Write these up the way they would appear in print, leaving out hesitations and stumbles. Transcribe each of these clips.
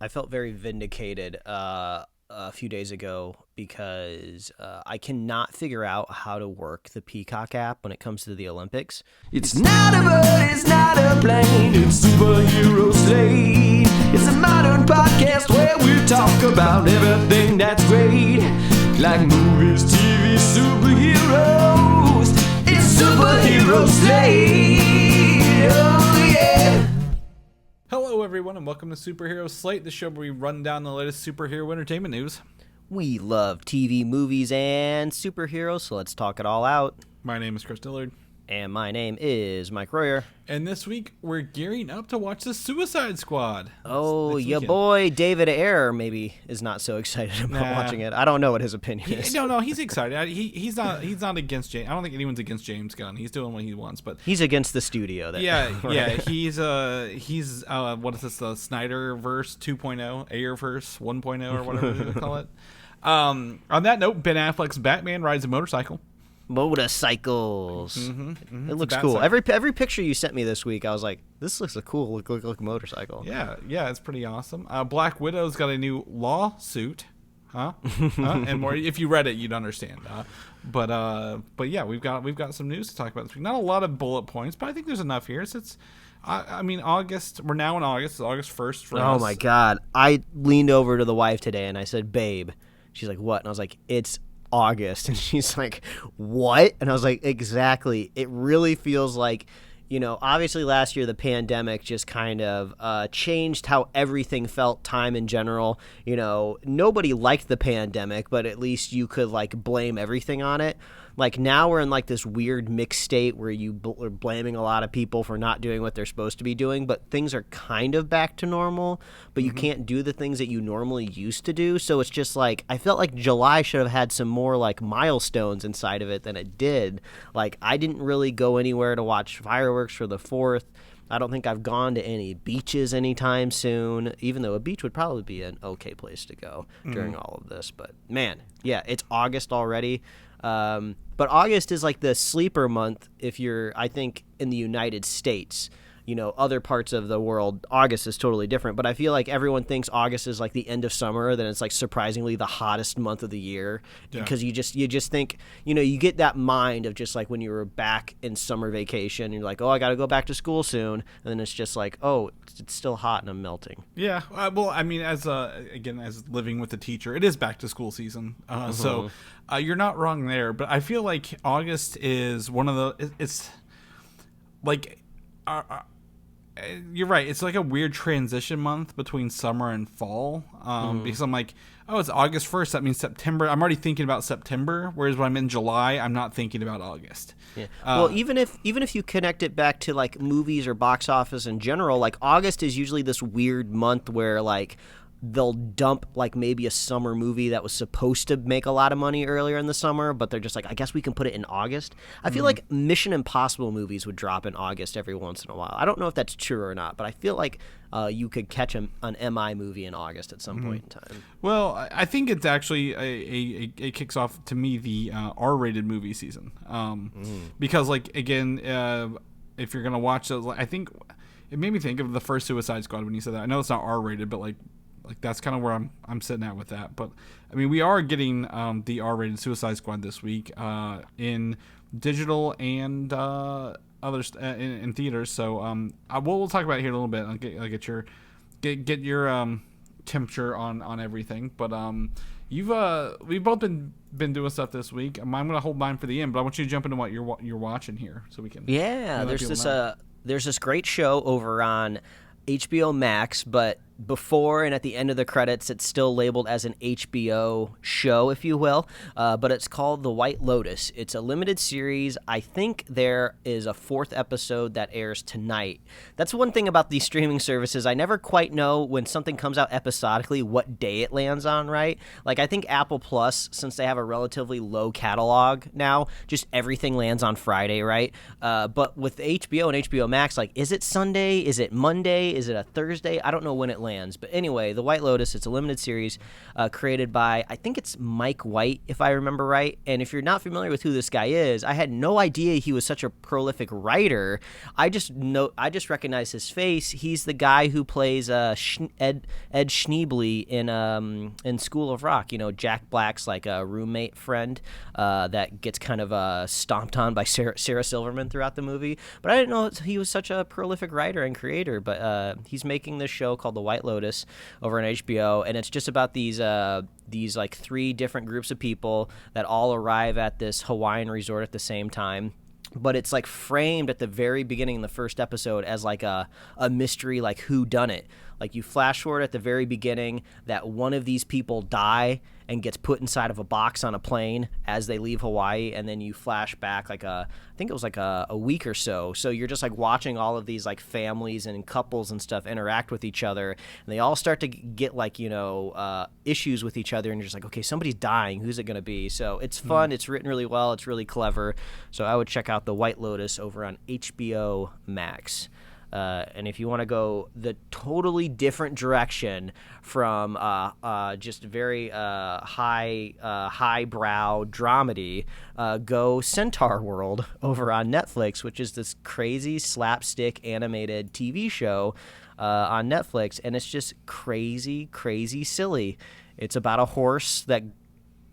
I felt very vindicated a few days ago because I cannot figure out how to work the Peacock app when it comes to the Olympics. It's not a bird, it's not a plane, it's Superhero Slate. It's a modern podcast where we talk about everything that's great, like movies, TV, superheroes. It's Superhero Slate, oh yeah. Hello everyone and welcome to Superhero Slate, the show where we run down the latest superhero entertainment news. We love TV, movies, and superheroes, so let's talk it all out. My name is Chris Dillard. And my name is Mike Royer. And this week, we're gearing up to watch The Suicide Squad. Oh, your boy David Ayer maybe is not so excited about watching it. I don't know what his opinion is. No, he's excited. He's not against James. I don't think anyone's against James Gunn. He's doing what he wants, but he's against the studio. Right? He's what is this? The Snyderverse 2.0, Ayerverse 1.0, or whatever they call it. On that note, Ben Affleck's Batman rides a motorcycle. Motorcycles. It looks cool. Every picture you sent me this week, I was like, this looks a cool look motorcycle. Yeah, it's pretty awesome. Black Widow's got a new lawsuit, and more. If you read it, you'd understand. But yeah, we've got some news to talk about this week. Not a lot of bullet points, but I think there's enough here. I mean, August. We're now in August. It's August 1st for us. Oh my God! I leaned over to the wife today and I said, "Babe." She's like, "What?" And I was like, "It's August." And she's like, "What?" And I was like, exactly. It really feels like, obviously last year the pandemic just kind of changed how everything felt, time in general. Nobody liked the pandemic, but at least you could blame everything on it. Now we're in this weird mixed state where you are blaming a lot of people for not doing what they're supposed to be doing, but things are kind of back to normal, but you can't do the things that you normally used to do. So it's just I felt like July should have had some more milestones inside of it than it did. I didn't really go anywhere to watch fireworks for the 4th. I don't think I've gone to any beaches anytime soon, even though a beach would probably be an okay place to go during all of this. But man, yeah, it's August already. But August is the sleeper month if you're, I think, in the United States. Other parts of the world, August is totally different. But I feel like everyone thinks August is the end of summer, then it's surprisingly the hottest month of the year. Yeah. Because you just think, you get that mind of just when you were back in summer vacation, you're like, oh, I got to go back to school soon. And then it's just oh, it's still hot and I'm melting. Yeah. Well, I mean, as living with a teacher, it is back to school season. So you're not wrong there. But I feel like August is one of the, you're right. It's a weird transition month between summer and fall. Because I'm oh, it's August 1st. That means September. I'm already thinking about September. Whereas when I'm in July, I'm not thinking about August. Yeah. Well, even if you connect it back to movies or box office in general, August is usually this weird month where they'll dump maybe a summer movie that was supposed to make a lot of money earlier in the summer, but they're just I guess we can put it in August. I feel like Mission Impossible movies would drop in August every once in a while. I don't know if that's true or not, but I feel like you could catch an MI movie in August at some point in time. Well, I think it's actually it kicks off to me the R-rated movie season. Because again, if you're gonna watch those, I think it made me think of the first Suicide Squad when you said that. I know it's not R-rated, but that's kind of where I'm sitting at with that. But I mean, we are getting the R-rated Suicide Squad this week in digital and others in theaters. So we'll talk about it here in a little bit. I'll get your temperature on everything. But we've both been doing stuff this week. I'm gonna hold mine for the end, but I want you to jump into what you're watching here so we can. Yeah, there's this great show over on HBO Max, but before and at the end of the credits, it's still labeled as an HBO show, if you will, but it's called The White Lotus. It's a limited series. I think there is a 4th episode that airs tonight. That's one thing about these streaming services. I never quite know when something comes out episodically what day it lands on, right? I think Apple Plus, since they have a relatively low catalog now, just everything lands on Friday, right? But with HBO and HBO Max, is it Sunday? Is it Monday? Is it a Thursday? I don't know when it lands. plans. But anyway, The White Lotus, it's a limited series created by, I think it's Mike White, if I remember right. And if you're not familiar with who this guy is, I had no idea he was such a prolific writer. I just recognize his face. He's the guy who plays Ed Schneebly in School of Rock. You know, Jack Black's like a roommate friend that gets kind of stomped on by Sarah Silverman throughout the movie. But I didn't know he was such a prolific writer and creator. But he's making this show called The White Lotus over on HBO, and it's just about these like 3 different groups of people that all arrive at this Hawaiian resort at the same time. But it's like framed at the very beginning in the first episode as like a mystery, like who done it. Like you flash forward at the very beginning that one of these people die and gets put inside of a box on a plane as they leave Hawaii, and then you flash back like I think it was like a week or so. So you're just like watching all of these like families and couples and stuff interact with each other, and they all start to get like, you know, issues with each other, and you're just like, okay, somebody's dying. Who's it going to be? So it's fun. It's written really well. It's really clever. So I would check out The White Lotus over on HBO Max. And if you want to go the totally different direction from just very highbrow dramedy, go Centaurworld over on Netflix, which is this crazy slapstick animated TV show on Netflix, and it's just crazy, crazy silly. It's about a horse that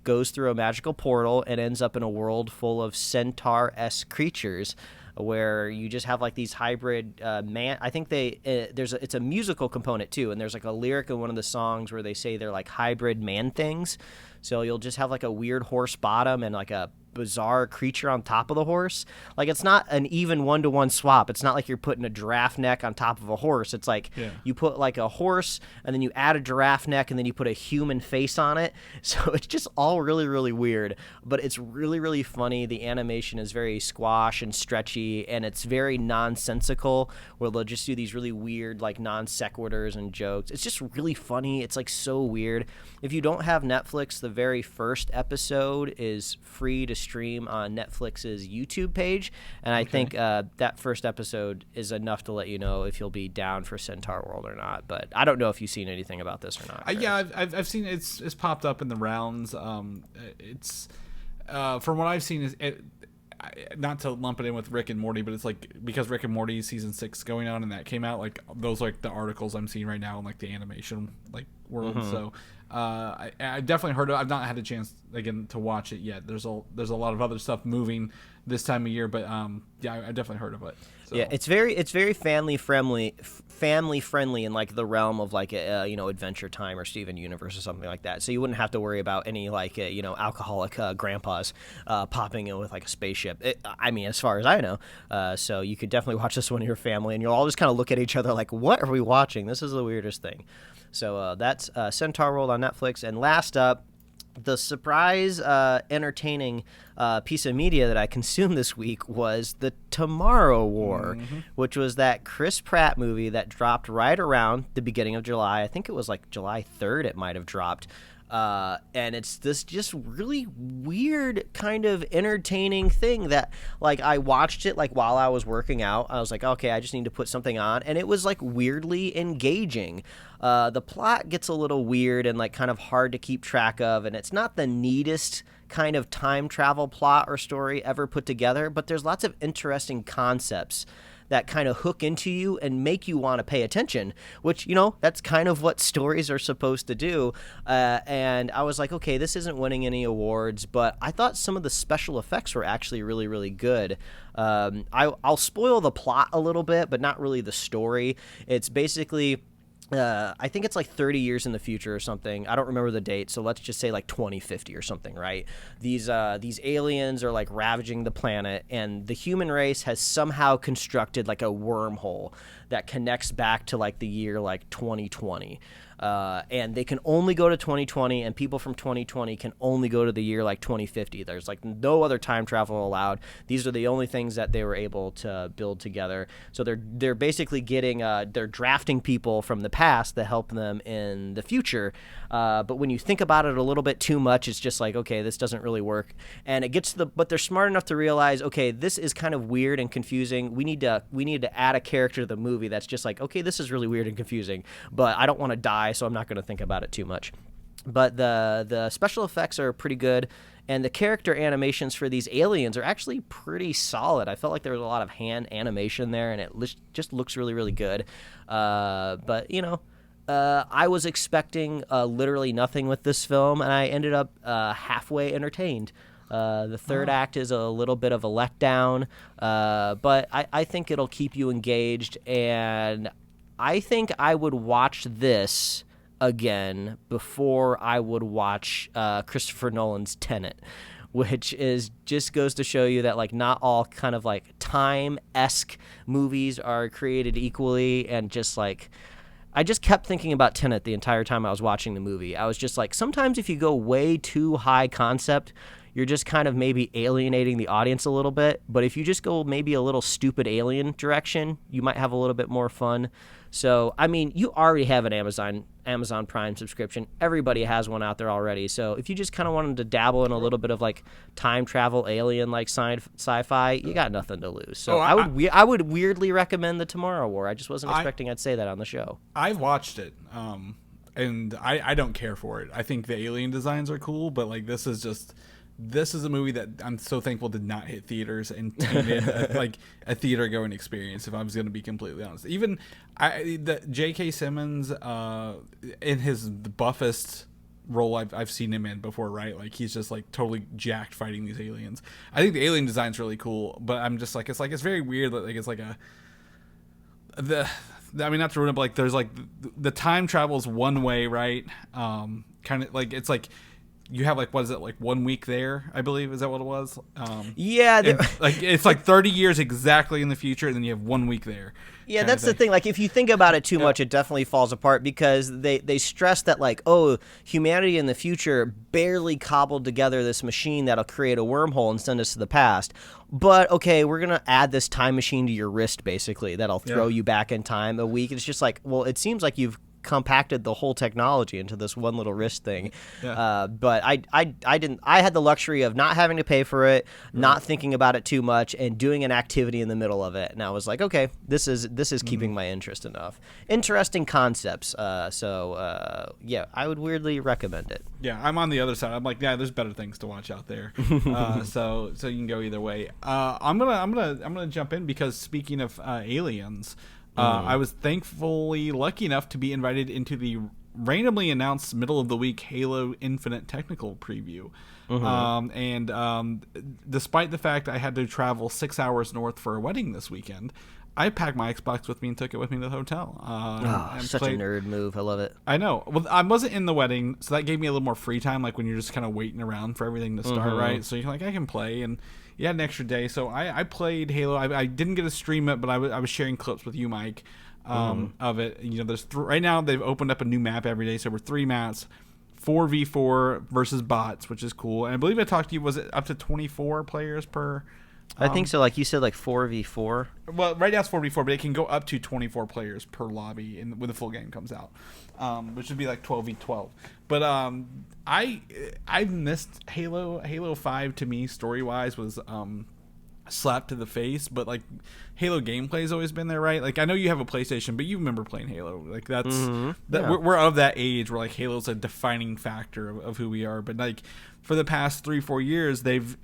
goes through a magical portal and ends up in a world full of centaur-esque creatures, where you just have like these hybrid man. I think it's a musical component too, and there's like a lyric in one of the songs where they say they're like hybrid man things. So you'll just have like a weird horse bottom and like a bizarre creature on top of the horse. Like it's not an even 1-to-1 swap. It's not like you're putting a giraffe neck on top of a horse. It's like you put like a horse and then you add a giraffe neck and then you put a human face on it. So it's just all really, really weird, but it's really, really funny. The animation is very squash and stretchy, and it's very nonsensical, where they'll just do these really weird like non sequiturs and jokes. It's just really funny. It's like so weird. If you don't have Netflix, the very first episode is free to stream on Netflix's YouTube page, and I think that first episode is enough to let you know if you'll be down for Centaurworld or not. But I don't know if you've seen anything about this or not. Yeah, I've seen it's popped up in the rounds. It's from what I've seen is not to lump it in with Rick and Morty, but it's like because Rick and Morty season 6 going on and that came out, like those like the articles I'm seeing right now in like the animation like world. So I definitely heard of it. I've not had a chance again to watch it yet. There's a lot of other stuff moving this time of year, but yeah, I definitely heard of it. So. Yeah, it's very family friendly in like the realm of like Adventure Time or Steven Universe or something like that. So you wouldn't have to worry about any like alcoholic grandpas popping in with like a spaceship. I mean, as far as I know, so you could definitely watch this one with your family, and you'll all just kind of look at each other like, "What are we watching? This is the weirdest thing." So that's Centaurworld on Netflix. And last up, the surprise entertaining piece of media that I consumed this week was the Tomorrow War, which was that Chris Pratt movie that dropped right around the beginning of July. I think it was like July 3rd it might have dropped. And it's this just really weird kind of entertaining thing that like I watched it like while I was working out. I was like, okay, I just need to put something on, and it was like weirdly engaging. The plot gets a little weird and like kind of hard to keep track of, and it's not the neatest kind of time travel plot or story ever put together, but there's lots of interesting concepts that kind of hook into you and make you want to pay attention, which, that's kind of what stories are supposed to do. And I was like, okay, this isn't winning any awards, but I thought some of the special effects were actually really, really good. I'll spoil the plot a little bit, but not really the story. It's basically... I think it's like 30 years in the future or something. I don't remember the date, so let's just say like 2050 or something, right? These aliens are like ravaging the planet, and the human race has somehow constructed like a wormhole that connects back to like the year like 2020. and they can only go to 2020, and people from 2020 can only go to the year like 2050. There's like no other time travel allowed. These are the only things that they were able to build together. So they're basically getting they're drafting people from the past to help them in the future. But when you think about it a little bit too much, it's just like, okay, this doesn't really work. And it gets to but they're smart enough to realize, okay, this is kind of weird and confusing. We need to add a character to the movie that's just like, okay, this is really weird and confusing, but I don't want to die, so I'm not going to think about it too much. But the special effects are pretty good, and the character animations for these aliens are actually pretty solid. I felt like there was a lot of hand animation there, and it just looks really, really good. But, I was expecting literally nothing with this film, and I ended up halfway entertained. The third act is a little bit of a letdown, but I think it'll keep you engaged, and I think I would watch this again before I would watch Christopher Nolan's Tenet, which just goes to show you that like not all kind of like time-esque movies are created equally, and just like I just kept thinking about Tenet the entire time I was watching the movie. I was just like, sometimes if you go way too high concept, you're just kind of maybe alienating the audience a little bit. But if you just go maybe a little stupid alien direction, you might have a little bit more fun. So, I mean, you already have an Amazon Prime subscription. Everybody has one out there already. So if you just kind of wanted to dabble in a little bit of like time travel, alien like sci-fi, you got nothing to lose. So I would weirdly recommend the Tomorrow War. I just wasn't expecting I'd say that on the show. I've watched it, and I don't care for it. I think the alien designs are cool, but like this is a movie that I'm so thankful did not hit theaters and tainted like a theater going experience, if I was going to be completely honest. Even the J.K. Simmons in his buffest role I've seen him in before, right? Like he's just like totally jacked fighting these aliens. I think the alien design's really cool, but I'm just like it's very weird that like it's like I mean, not to ruin it, but like there's like the time travels one way, right? Kind of like it's like you have like, what is it, like 1 week there, I believe, is that what it was? Yeah, like it's like 30 years exactly in the future, and then you have 1 week there. Yeah, that's the thing. Like, if you think about it too much, it definitely falls apart, because they stress that, like, oh, humanity in the future barely cobbled together this machine that'll create a wormhole and send us to the past. But, okay, we're going to add this time machine to your wrist, basically, that'll throw you back in time a week. It's just like, well, it seems like you've compacted the whole technology into this one little wrist thing. But I had the luxury of not having to pay for it, not thinking about it too much, and doing an activity in the middle of it. And I was like, okay, this is keeping my interest enough. Interesting concepts. Yeah, I would weirdly recommend it. Yeah, I'm on the other side. I'm like, yeah, there's better things to watch out there. So you can go either way. I'm gonna jump in, because speaking of aliens, I was thankfully lucky enough to be invited into the randomly announced middle of the week Halo Infinite technical preview. And despite the fact I had to travel 6 hours north for a wedding this weekend, I packed my Xbox with me and took it with me to the hotel. Such a nerd move. I love it. I know. Well, I wasn't in the wedding, so that gave me a little more free time, like when you're just kind of waiting around for everything to start, right? So you're like, I can play, and you had an extra day. So I played Halo. I didn't get to stream it, but I was sharing clips with you, Mike, of it. You know, there's right now they've opened up a new map every day, so we're 3 maps. 4v4 versus bots, which is cool. And I believe I talked to you, was it up to 24 players per... I think so. Like you said, like 4v4. Well, right now it's 4v4, but it can go up to 24 players per lobby when the full game comes out, which would be like 12v12. But I've missed Halo. Halo 5 to me, story wise, was slap to the face. But like Halo gameplay's always been there, right? Like I know you have a PlayStation, but you remember playing Halo. Like that's we're of that age where like Halo's a defining factor of who we are. But like, for the past 3-4 years, they've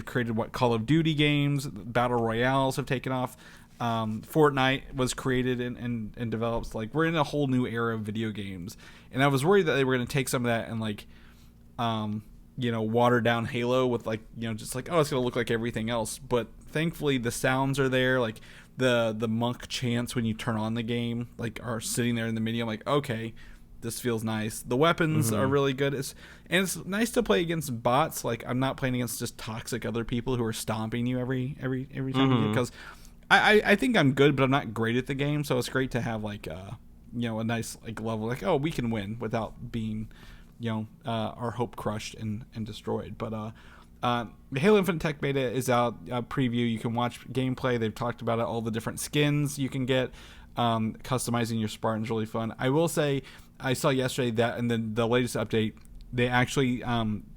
created what Call of Duty games, battle royales have taken off. Fortnite was created and developed. Like we're in a whole new era of video games, and I was worried that they were going to take some of that and like, water down Halo with like, just like, oh, it's going to look like everything else. But thankfully, the sounds are there. Like the monk chants when you turn on the game, like are sitting there in the menu. I'm like, okay, this feels nice. The weapons are really good. It's nice to play against bots. Like I'm not playing against just toxic other people who are stomping you every time you get, because I think I'm good, but I'm not great at the game. So it's great to have like a nice like level, like, oh, we can win without being, our hope crushed and destroyed. But the Halo Infinite Tech Beta is out. Preview. You can watch gameplay. They've talked about it. All the different skins you can get. Customizing your Spartan's really fun. I will say, I saw yesterday that, and then the latest update, they actually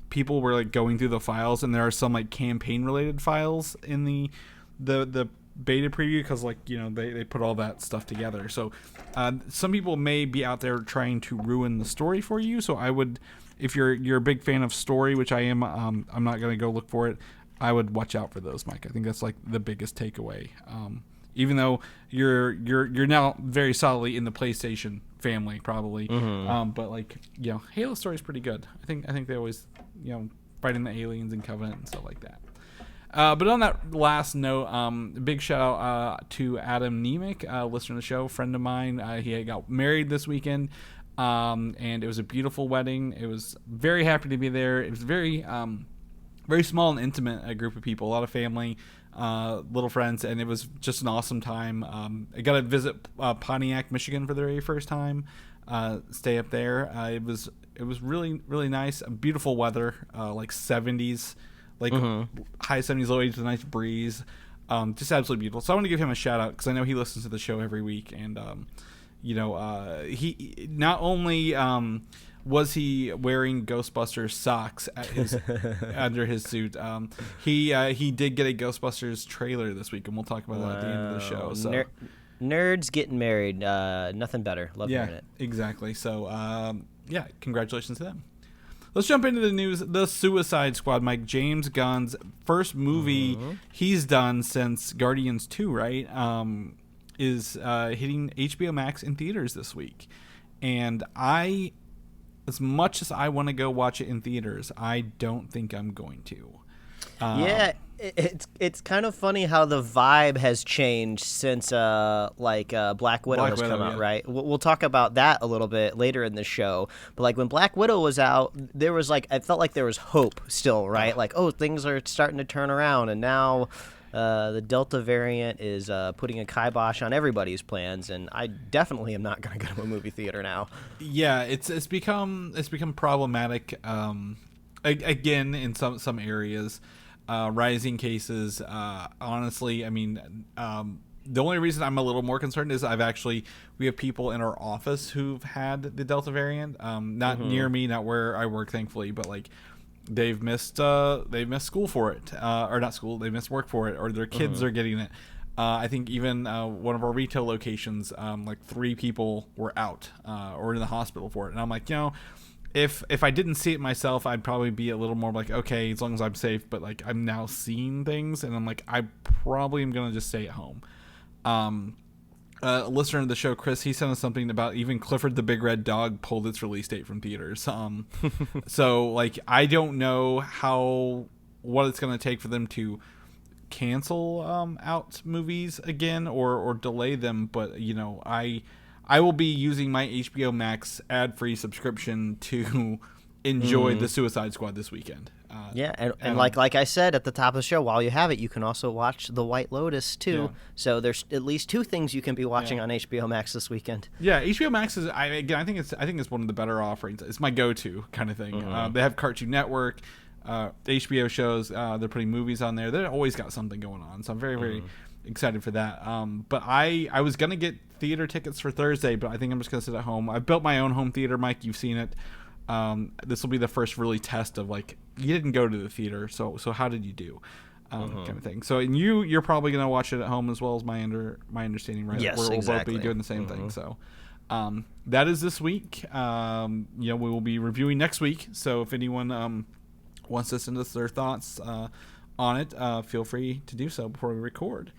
people were like going through the files, and there are some like campaign related files in the beta preview, because like they put all that stuff together. So some people may be out there trying to ruin the story for you. So I would, if you're a big fan of story, which I am, I'm not gonna go look for it. I would watch out for those, Mike. I think that's like the biggest takeaway. Even though you're now very solidly in the PlayStation family, probably, but like Halo story is pretty good. I think they always fighting the aliens and Covenant and stuff like that. But on that last note, big shout out to Adam Niemic, listener to the show, friend of mine. He got married this weekend, and it was a beautiful wedding. It was very happy to be there. It was very small and intimate, a group of people, a lot of family, little friends, and it was just an awesome time. I got to visit Pontiac, Michigan for the very first time. Stay up there. It was really, really nice. Beautiful weather, like 70s. Like high 70s, low 80s with a nice breeze. Just absolutely beautiful. So I want to give him a shout out because I know he listens to the show every week. And, he not only was he wearing Ghostbusters socks at his under his suit, he did get a Ghostbusters trailer this week, and we'll talk about that at the end of the show. So nerds getting married, nothing better. Love hearing it. Exactly. So congratulations to them. Let's jump into the news. The Suicide Squad, Mike. James Gunn's first movie he's done since Guardians 2, right? Is hitting HBO Max in theaters this week. And as much as I want to go watch it in theaters, I don't think I'm going to. It's kind of funny how the vibe has changed since Black Widow has come out, right? We'll talk about that a little bit later in the show. But like when Black Widow was out, there was I felt like there was hope still, right? Like, oh, things are starting to turn around, and now the Delta variant is putting a kibosh on everybody's plans, and I definitely am not going to go to a movie theater now. Yeah, it's become problematic again in some areas. Rising cases. Honestly, I mean, the only reason I'm a little more concerned is we have people in our office who've had the Delta variant. Not near me, not where I work, thankfully, but like they've missed school for it, or not school, they missed work for it, or their kids are getting it. I think even one of our retail locations, like 3 people were out or in the hospital for it, and I'm like, If I didn't see it myself, I'd probably be a little more like, okay, as long as I'm safe. But like I'm now seeing things, and I'm like, I probably am gonna just stay at home. A listener of the show, Chris, he sent us something about even Clifford the Big Red Dog pulled its release date from theaters. So like I don't know what it's gonna take for them to cancel out movies again or delay them, but I will be using my HBO Max ad-free subscription to enjoy the Suicide Squad this weekend. And like I said at the top of the show, while you have it, you can also watch The White Lotus too. Yeah. So there's at least 2 things you can be watching on HBO Max this weekend. Yeah, HBO Max is I think it's one of the better offerings. It's my go-to kind of thing. They have Cartoon Network, HBO shows. They're putting movies on there. They've always got something going on. So I'm very very excited for that. But I was gonna get theater tickets for Thursday, but I think I'm just gonna sit at home. I built my own home theater, Mike. You've seen it. This will be the first really test of like you didn't go to the theater, so how did you do, kind of thing. So and you're probably gonna watch it at home as well as my understanding, right? Yes, we'll exactly. both be doing the same thing. So that is this week. We will be reviewing next week. So if anyone wants to send us their thoughts on it, feel free to do so before we record.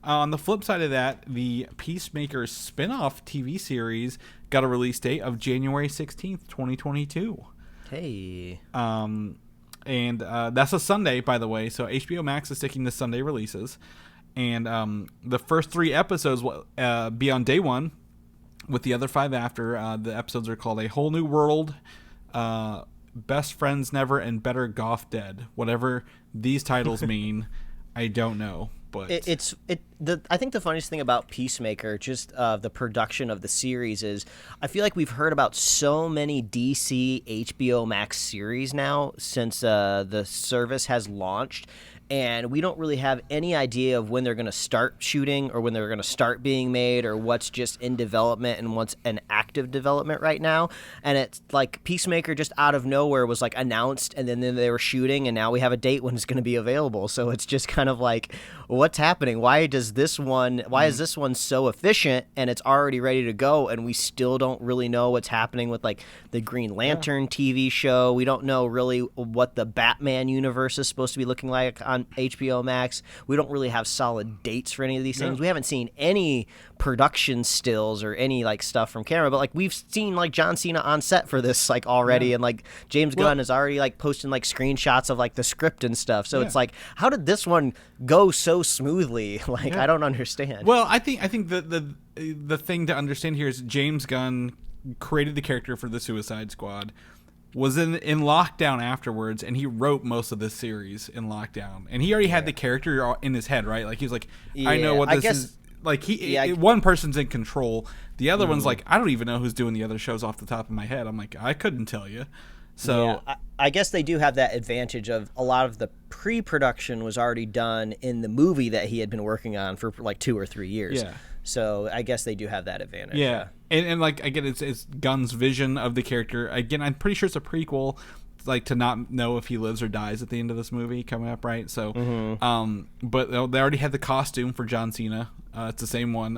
On the flip side of that, the Peacemaker spin-off TV series got a release date of January 16th, 2022. Hey. And that's a Sunday, by the way. So HBO Max is sticking to Sunday releases. And the first 3 episodes will be on day 1, with the other 5 after. The episodes are called A Whole New World, Best Friends Never, and Better Goff Dead. Whatever these titles mean, I don't know. But I think the funniest thing about Peacemaker, just the production of the series, is I feel like we've heard about so many DC HBO Max series now since the service has launched. And we don't really have any idea of when they're going to start shooting or when they're going to start being made or what's just in development and what's in active development right now. And it's like Peacemaker just out of nowhere was like announced and then they were shooting and now we have a date when it's going to be available. So it's just kind of like, what's happening? Why is this one so efficient and it's already ready to go and we still don't really know what's happening with like the Green Lantern TV show? We don't know really what the Batman universe is supposed to be looking like on HBO Max. We don't really have solid dates for any of these things. We haven't seen any production stills or any like stuff from camera, but like we've seen like John Cena on set for this like already, and like James Gunn is already like posting like screenshots of like the script and stuff. So it's like, how did this one go so smoothly? Like I don't understand. Well, I think the thing to understand here is James Gunn created the character for the Suicide Squad, was in lockdown afterwards, and he wrote most of this series in lockdown, and he already had the character in his head, right? Like he was like, I know what this is. Like one person's in control, the other one's like, I don't even know who's doing the other shows off the top of my head. I'm like, I couldn't tell you. So I guess they do have that advantage of a lot of the pre-production was already done in the movie that he had been working on for like 2 or 3 years. Yeah. So I guess they do have that advantage. Yeah. And like, again, it's Gunn's vision of the character. Again, I'm pretty sure it's a prequel, like to not know if he lives or dies at the end of this movie coming up, right? So, but they already had the costume for John Cena. It's the same one.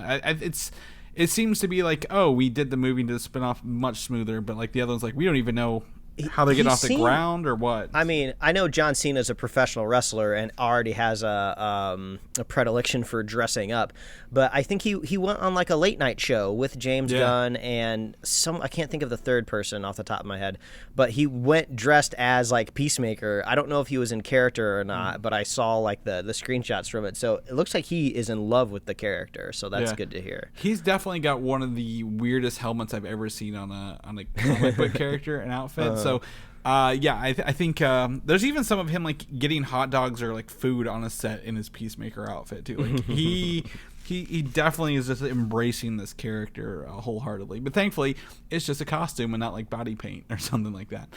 It seems to be like, oh, we did the movie to spin off much smoother, but like the other one's like, we don't even know how they get off the ground or what. I mean, I know John Cena's a professional wrestler and already has a predilection for dressing up, but I think he went on like a late night show with James Gunn and I can't think of the third person off the top of my head, but he went dressed as like Peacemaker. I don't know if he was in character or not, but I saw like the screenshots from it. So it looks like he is in love with the character. So that's good to hear. He's definitely got one of the weirdest helmets I've ever seen on a comic book character and outfit. So, I think there's even some of him like getting hot dogs or like food on a set in his Peacemaker outfit too. Like he definitely is just embracing this character wholeheartedly. But thankfully, it's just a costume and not like body paint or something like that.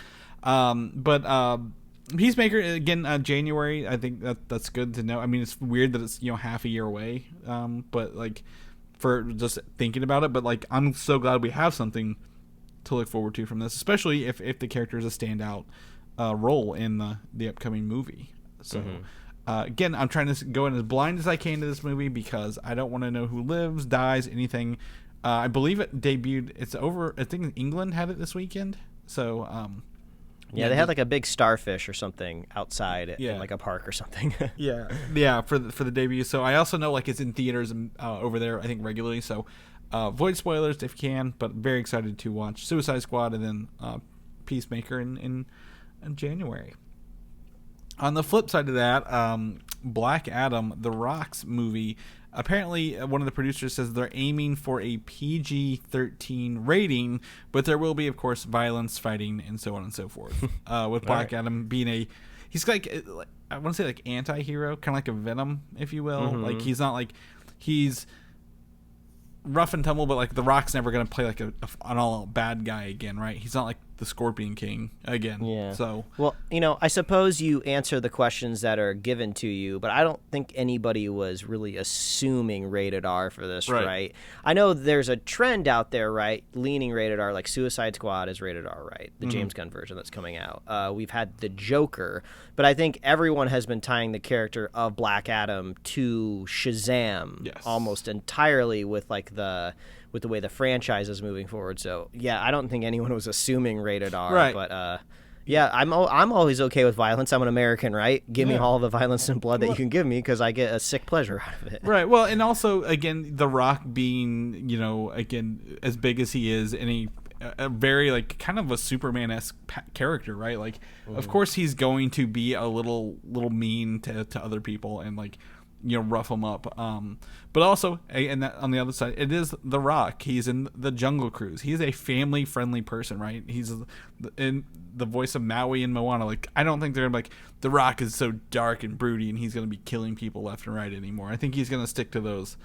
But Peacemaker again, January. I think that's good to know. I mean, it's weird that it's half a year away. But like for just thinking about it, but like I'm so glad we have something to look forward to from this, especially if the character is a standout role in the upcoming movie. So again, I'm trying to go in as blind as I can to this movie because I don't want to know who lives, dies, anything. I believe it debuted. It's over. I think England had it this weekend. So they had like a big starfish or something outside in like a park or something. for the debut. So I also know like it's in theaters over there, I think regularly. So avoid spoilers if you can, but very excited to watch Suicide Squad and then Peacemaker in January. On the flip side of that, Black Adam, The Rock's movie, apparently one of the producers says they're aiming for a PG-13 rating, but there will be, of course, violence, fighting, and so on and so forth. With Black Adam being he's like, I want to say like anti-hero, kind of like a Venom, if you will. Like he's not like, he's rough and tumble, but like The Rock's never going to play like an all bad guy again, right? He's not like the Scorpion King again. Yeah. So, well, I suppose you answer the questions that are given to you, but I don't think anybody was really assuming rated R for this, right? I know there's a trend out there, right, leaning rated R, like Suicide Squad is rated R, right? The James Gunn version that's coming out. We've had the Joker, but I think everyone has been tying the character of Black Adam to Shazam almost entirely with like the way the franchise is moving forward. So I don't think anyone was assuming rated R, right? But I'm always okay with violence. I'm an American, right? Give me all the violence and blood that you can give me because I get a sick pleasure out of it. Right. Well, and also again, The Rock being again as big as he is, and a very like kind of a Superman-esque character, right? Like, of course he's going to be a little mean to other people and like rough them up. But also, and that, on the other side, it is The Rock. He's in the Jungle Cruise. He's a family-friendly person, right? He's in the voice of Maui in Moana. Like, I don't think they're gonna be like, The Rock is so dark and broody and he's gonna be killing people left and right anymore. I think he's gonna stick to those.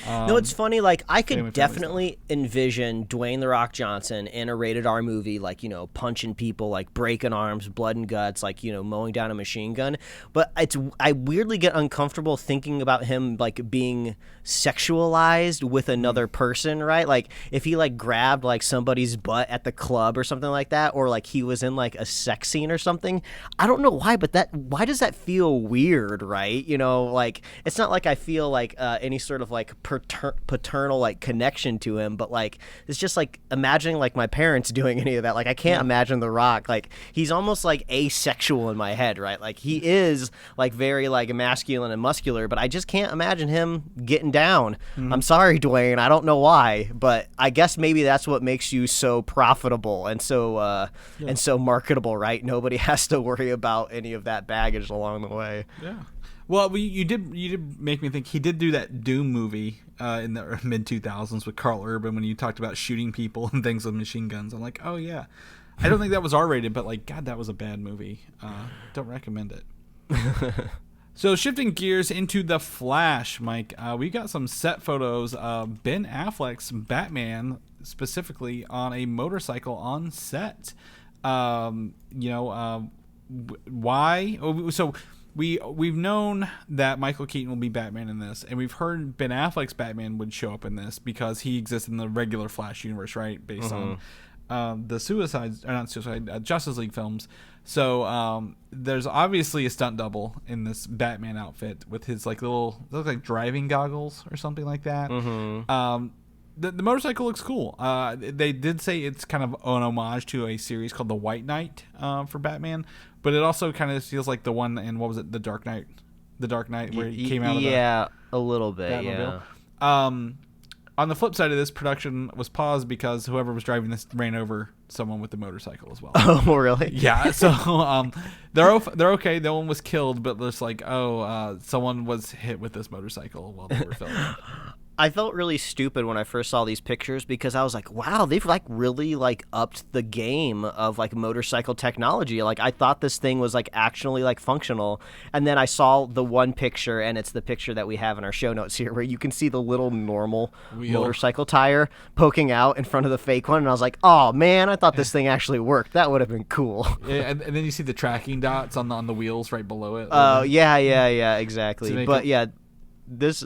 No, it's funny. Like, I could family definitely envision Dwayne The Rock Johnson in a rated R movie, like, you know, punching people, like breaking arms, blood and guts, like, you know, mowing down a machine gun. But I weirdly get uncomfortable thinking about him like being sexualized with another person, right? Like, if he like grabbed like somebody's butt at the club or something like that, or like he was in like a sex scene or something. I don't know why, but why does that feel weird, right? You know, like, it's not like I feel like any sort of like paternal like connection to him, but like it's just like imagining like my parents doing any of that. Like, I can't imagine The Rock. Like, he's almost like asexual in my head, right? Like, he is like very like masculine and muscular, but I just can't imagine him getting down. I'm sorry, Dwayne, I don't know why, but I guess maybe that's what makes you so profitable and so and so marketable, right? Nobody has to worry about any of that baggage along the way. Yeah. Well, you did make me think he did do that Doom movie in the mid 2000s with Carl Urban when you talked about shooting people and things with machine guns. I'm like, oh yeah. I don't think that was R-rated, but like, God, that was a bad movie. Don't recommend it. So shifting gears into The Flash, Mike, we got some set photos of Ben Affleck's Batman, specifically on a motorcycle on set. Why? So we've known that Michael Keaton will be Batman in this, and we've heard Ben Affleck's Batman would show up in this because he exists in the regular Flash universe, right? Based on the Justice League films. So there's obviously a stunt double in this Batman outfit with his like little, look like driving goggles or something like that. The motorcycle looks cool. They did say it's kind of an homage to a series called The White Knight for Batman, but it also kind of feels like the one in, what was it, The Dark Knight, where he came out of a little bit, Batmobile. Yeah. On the flip side of this, production was paused because whoever was driving this ran over someone with the motorcycle as well. Oh, really? Yeah. So they're okay. No one was killed, but there's like, someone was hit with this motorcycle while they were filming. I felt really stupid when I first saw these pictures because I was like, wow, they've like really like upped the game of like motorcycle technology. Like, I thought this thing was like actually like functional. And then I saw the one picture, and it's the picture that we have in our show notes here, where you can see the little normal motorcycle tire poking out in front of the fake one. And I was like, oh man, I thought this thing actually worked. That would have been cool. Yeah, and then you see the tracking dots on the wheels right below it. Oh, yeah, exactly. But yeah, this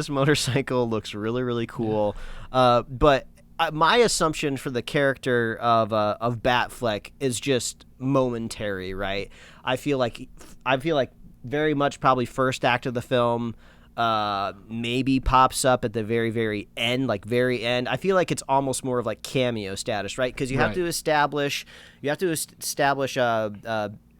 motorcycle looks really, really cool. But my assumption for the character of Batfleck is just momentary, right? I feel like very much probably first act of the film, maybe pops up at the very, very end, like very end. I feel like it's almost more of like cameo status, right? Because you have to establish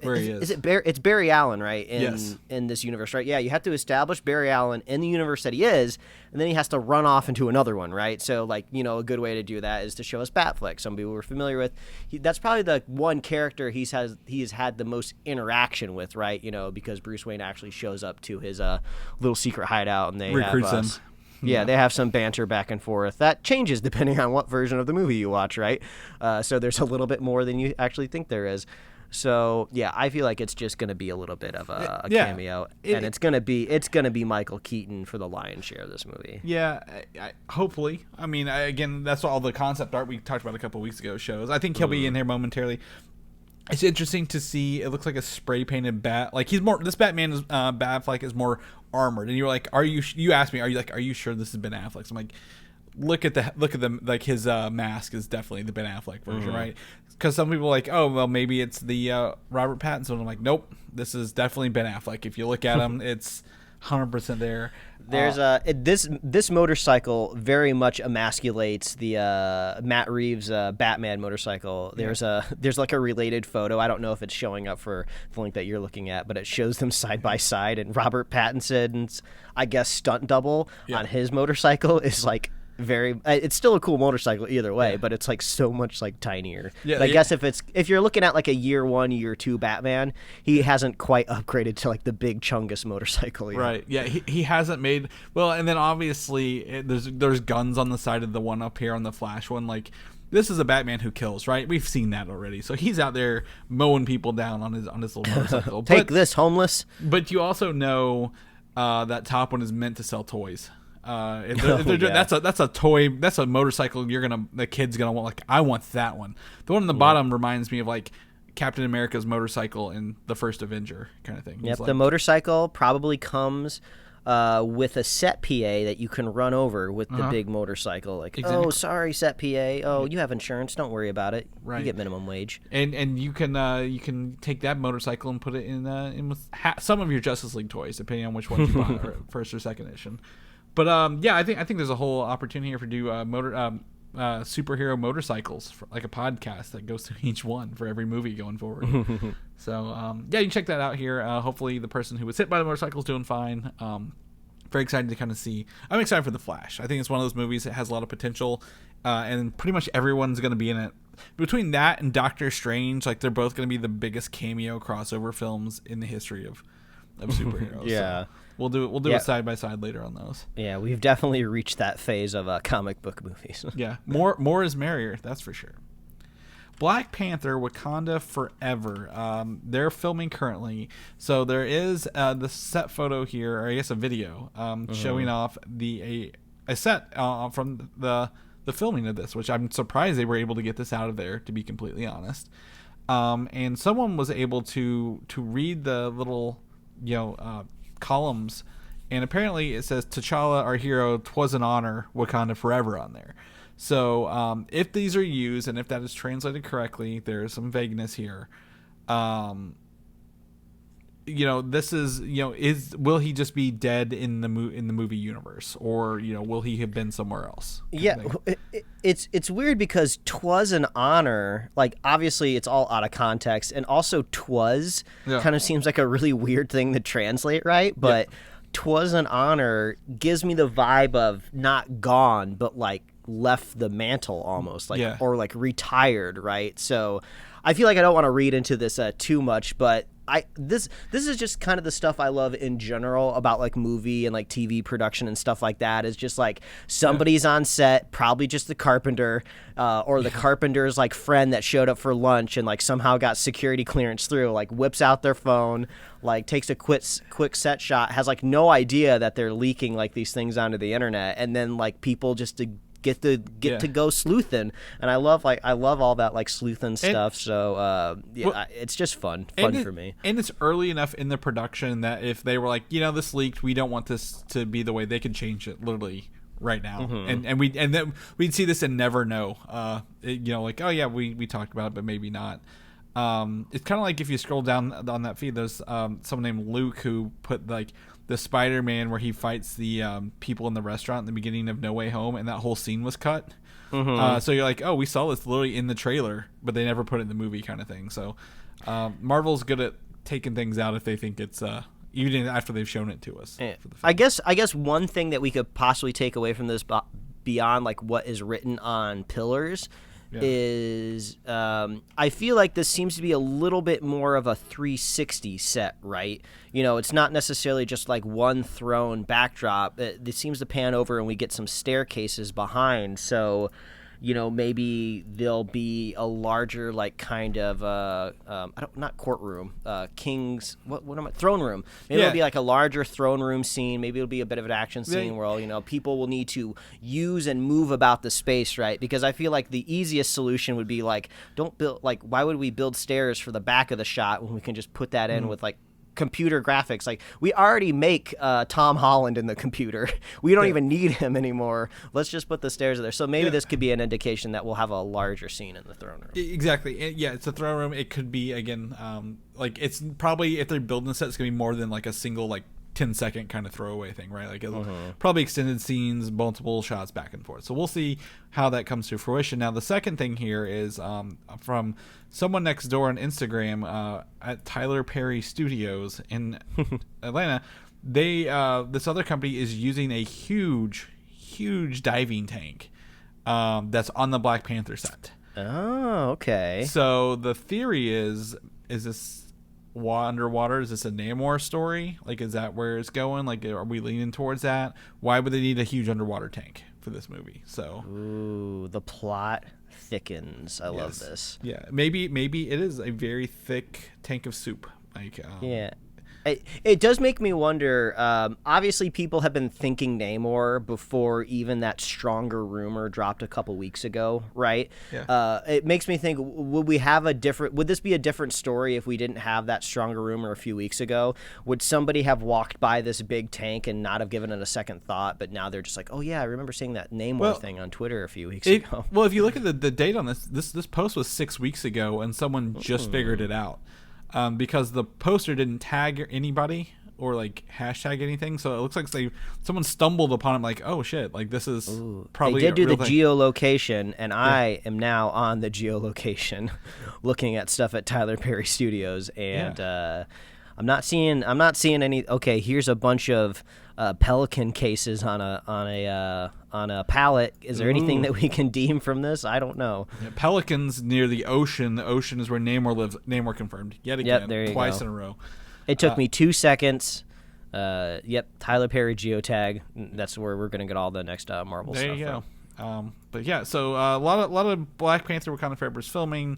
where he is. It's Barry Allen, right? In this universe, right? Yeah, you have to establish Barry Allen in the universe that he is, and then he has to run off into another one, right? So, like, you know, a good way to do that is to show us Batfleck, some people we're familiar with. That's probably the one character he has had the most interaction with, right? You know, because Bruce Wayne actually shows up to his little secret hideout, and they recruits him. Yeah, they have some banter back and forth. That changes depending on what version of the movie you watch, right? So there's a little bit more than you actually think there is. So yeah, I feel like it's just going to be a little bit of a cameo, and it's going to be Michael Keaton for the lion's share of this movie. Yeah, hopefully. I mean, again, that's what all the concept art we talked about a couple of weeks ago shows. I think he'll be in here momentarily. It's interesting to see. It looks like a spray painted bat. Like, he's more. This Batman is Batfleck is more armored, and you're like, are you? You asked me, are you sure this is Ben Affleck? So I'm like, look at them. Like, his mask is definitely the Ben Affleck version, right? Because some people are like, oh, well, maybe it's the Robert Pattinson. I'm like, nope, this is definitely Ben Affleck. If you look at him, it's 100% there. There's this motorcycle very much emasculates the Matt Reeves Batman motorcycle. There's like a related photo. I don't know if it's showing up for the link that you're looking at, but it shows them side by side, and Robert Pattinson's, I guess, stunt double on his motorcycle is like it's still a cool motorcycle either way, but it's like so much like tinier. I guess if you're looking at like a year 1, year 2 Batman, he hasn't quite upgraded to like the big Chungus motorcycle yet. Right. Yeah, he hasn't made and then obviously there's guns on the side of the one up here on the Flash one. Like, this is a Batman who kills, right? We've seen that already. So he's out there mowing people down on his little motorcycle. Take this, homeless. But you also know that top one is meant to sell toys. Yeah. That's a toy. That's a motorcycle. The kid's gonna want. Like, I want that one. The one on the bottom reminds me of like Captain America's motorcycle in the first Avenger kind of thing. Yep, It's like, the motorcycle probably comes with a set PA that you can run over with the big motorcycle. Like, Exactly. oh, sorry, set PA. Oh, you have insurance. Don't worry about it. Right. You get minimum wage. and you can take that motorcycle and put it in with some of your Justice League toys, depending on which ones you bought, or first or second edition. But I think there's a whole opportunity here for superhero motorcycles, for like a podcast that goes through each one for every movie going forward. So you can check that out here. Hopefully the person who was hit by the motorcycle is doing fine. Very excited to kind of see. I'm excited for The Flash. I think it's one of those movies that has a lot of potential, and pretty much everyone's going to be in it. Between that and Doctor Strange, like, they're both going to be the biggest cameo crossover films in the history of superheroes. Yeah. So we'll do it side by side later on those. Yeah, we've definitely reached that phase of comic book movies. Yeah, more is merrier. That's for sure. Black Panther: Wakanda Forever. They're filming currently, so there is the set photo here, or I guess a video, showing off a set from the filming of this, which I'm surprised they were able to get this out of there, to be completely honest. And someone was able to read the little columns, and apparently it says "T'Challa, our hero, 'twas an honor, Wakanda forever" on there. So if these are used, and if that is translated correctly, there's some vagueness here. This is will he just be dead in the movie universe, or will he have been somewhere else? Yeah, it's weird because "'twas an honor," like, obviously it's all out of context, and also "'twas" kind of seems like a really weird thing to translate, right? But "'twas an honor" gives me the vibe of not gone, but like left the mantle almost, like, or like retired, right? So I feel like I don't want to read into this too much, but this is just kind of the stuff I love in general about like movie and like TV production and stuff like that. Is just like somebody's on set, probably just the carpenter, or the carpenter's like friend that showed up for lunch and like somehow got security clearance through, like whips out their phone, like takes a quick set shot, has like no idea that they're leaking like these things onto the internet, and then like people just to get to go sleuthing, and I love all that like sleuthing stuff. So it's just fun for me. And it's early enough in the production that if they were like, this leaked, we don't want this to be the way, they can change it literally right now. And then we'd see this and never know. Like, oh yeah, we talked about it, but maybe not. It's kind of like if you scroll down on that feed, there's someone named Luke who put like the Spider-Man where he fights the people in the restaurant in the beginning of No Way Home, and that whole scene was cut. So you're like, oh, we saw this literally in the trailer, but they never put it in the movie, kind of thing. So Marvel's good at taking things out if they think it's even after they've shown it to us. I guess one thing that we could possibly take away from this beyond like what is written on pillars is I feel like this seems to be a little bit more of a 360 set, right? It's not necessarily just like one throne backdrop. It seems to pan over and we get some staircases behind. So, maybe there'll be a larger like kind of not courtroom, king's throne room. Maybe it'll be like a larger throne room scene. Maybe it'll be a bit of an action scene where people will need to use and move about the space, right? Because I feel like the easiest solution would be like, why would we build stairs for the back of the shot when we can just put that in with like computer graphics? Like, we already make Tom Holland in the computer. We don't even need him anymore. Let's just put the stairs there. So maybe this could be an indication that we'll have a larger scene in the throne room. Exactly. It's a throne room. It could be, again, like, it's probably, if they're building a set, it's gonna be more than like a single like 10-second kind of throwaway thing, right? Like, it'll probably extended scenes, multiple shots back and forth. So we'll see how that comes to fruition. Now, the second thing here is from someone next door on Instagram at Tyler Perry Studios in Atlanta. They this other company is using a huge diving tank that's on the Black Panther set. Oh, okay. So the theory is this underwater? Is this a Namor story? Like, is that where it's going? Like, are we leaning towards that? Why would they need a huge underwater tank for this movie? So, ooh, the plot thickens. I love this. Yeah, maybe it is a very thick tank of soup. Like yeah. It does make me wonder. Obviously, people have been thinking Namor before even that stronger rumor dropped a couple weeks ago, right? Yeah. It makes me think: would this be a different story if we didn't have that stronger rumor a few weeks ago? Would somebody have walked by this big tank and not have given it a second thought? But now they're just like, "Oh yeah, I remember seeing that Namor thing on Twitter a few weeks ago." Well, if you look at the date on this post was 6 weeks ago, and someone just figured it out. Because the poster didn't tag anybody or like hashtag anything, so it looks like someone stumbled upon it. Like, oh shit! Like this is probably they did do the thing. geolocation, and I am now on the geolocation, looking at stuff at Tyler Perry Studios, and I'm not seeing any. Okay, here's a bunch of pelican cases on a pallet. Is there anything that we can deem from this? I don't know. Yeah, pelicans near the ocean. The ocean is where Namor lives. Namor confirmed yet again, there you twice go. in a row. It took me 2 seconds. Tyler Perry geotag. That's where we're gonna get all the next Marvel stuff. There you go. But yeah, so a lot of Black Panther Wakanda Forever's filming.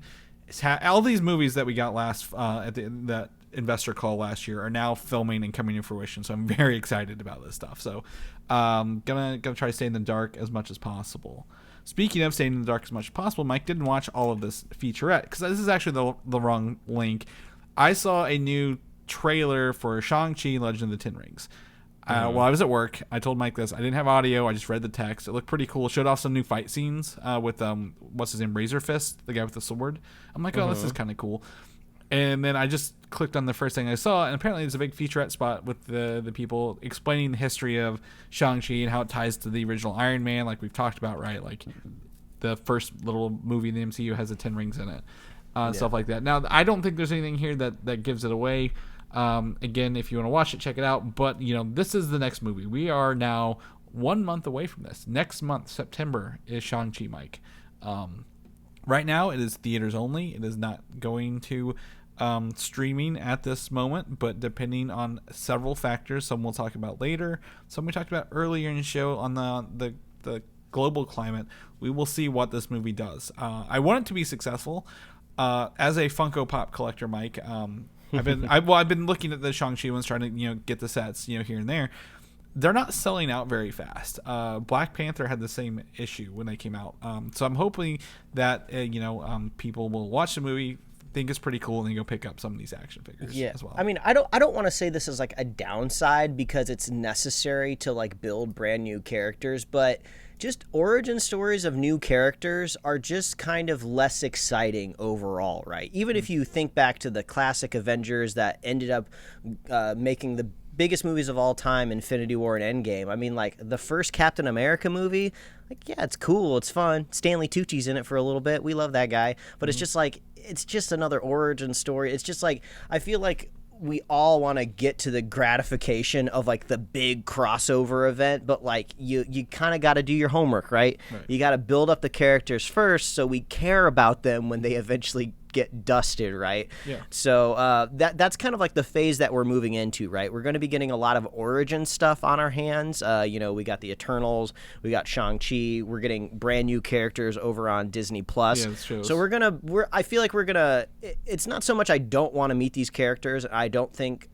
All these movies that we got last at that investor call last year are now filming and coming to fruition. So I'm very excited about this stuff. So gonna try to stay in the dark as much as possible. Speaking of staying in the dark as much as possible, Mike didn't watch all of this featurette because this is actually the wrong link. I saw a new trailer for Shang-Chi Legend of the Ten Rings. While I was at work, I told Mike this. I didn't have audio. I just read the text. It looked pretty cool. It showed off some new fight scenes with what's his name, Razor Fist, the guy with the sword. I'm like, oh, this is kind of cool. And then I just clicked on the first thing I saw, and apparently there's a big featurette spot with the people explaining the history of Shang-Chi and how it ties to the original Iron Man, like we've talked about, right? Like the first little movie in the MCU has the 10 rings in it, stuff like that. Now, I don't think there's anything here that gives it away. Again, if you want to watch it, check it out. But, this is the next movie. We are now 1 month away from this. Next month, September, is Shang-Chi, Mike. Right now, it is theaters only. It is not going to streaming at this moment, but depending on several factors, some we'll talk about later, some we talked about earlier in the show on the global climate, we will see what this movie does. I want it to be successful. As a Funko Pop collector, Mike, I've been looking at the Shang-Chi ones, trying to get the sets here and there. They're not selling out very fast. Black Panther had the same issue when they came out, so I'm hoping that people will watch the movie, think it's pretty cool, and then go pick up some of these action figures as well. I mean, I don't want to say this is like a downside because it's necessary to like build brand new characters, but just origin stories of new characters are just kind of less exciting overall, right? Even if you think back to the classic Avengers that ended up making the biggest movies of all time, Infinity War and Endgame. I mean, like, the first Captain America movie, like, yeah, it's cool, it's fun. Stanley Tucci's in it for a little bit. We love that guy. But it's just like, it's just another origin story. It's just like, I feel like we all want to get to the gratification of like the big crossover event, but like you kind of got to do your homework, right? You got to build up the characters first so we care about them when they eventually get dusted, right? Yeah. So that's kind of like the phase that we're moving into, right? We're going to be getting a lot of origin stuff on our hands. We got the Eternals, we got Shang-Chi, we're getting brand new characters over on Disney+. Yeah, that's true. So I feel like it's not so much I don't want to meet these characters. I think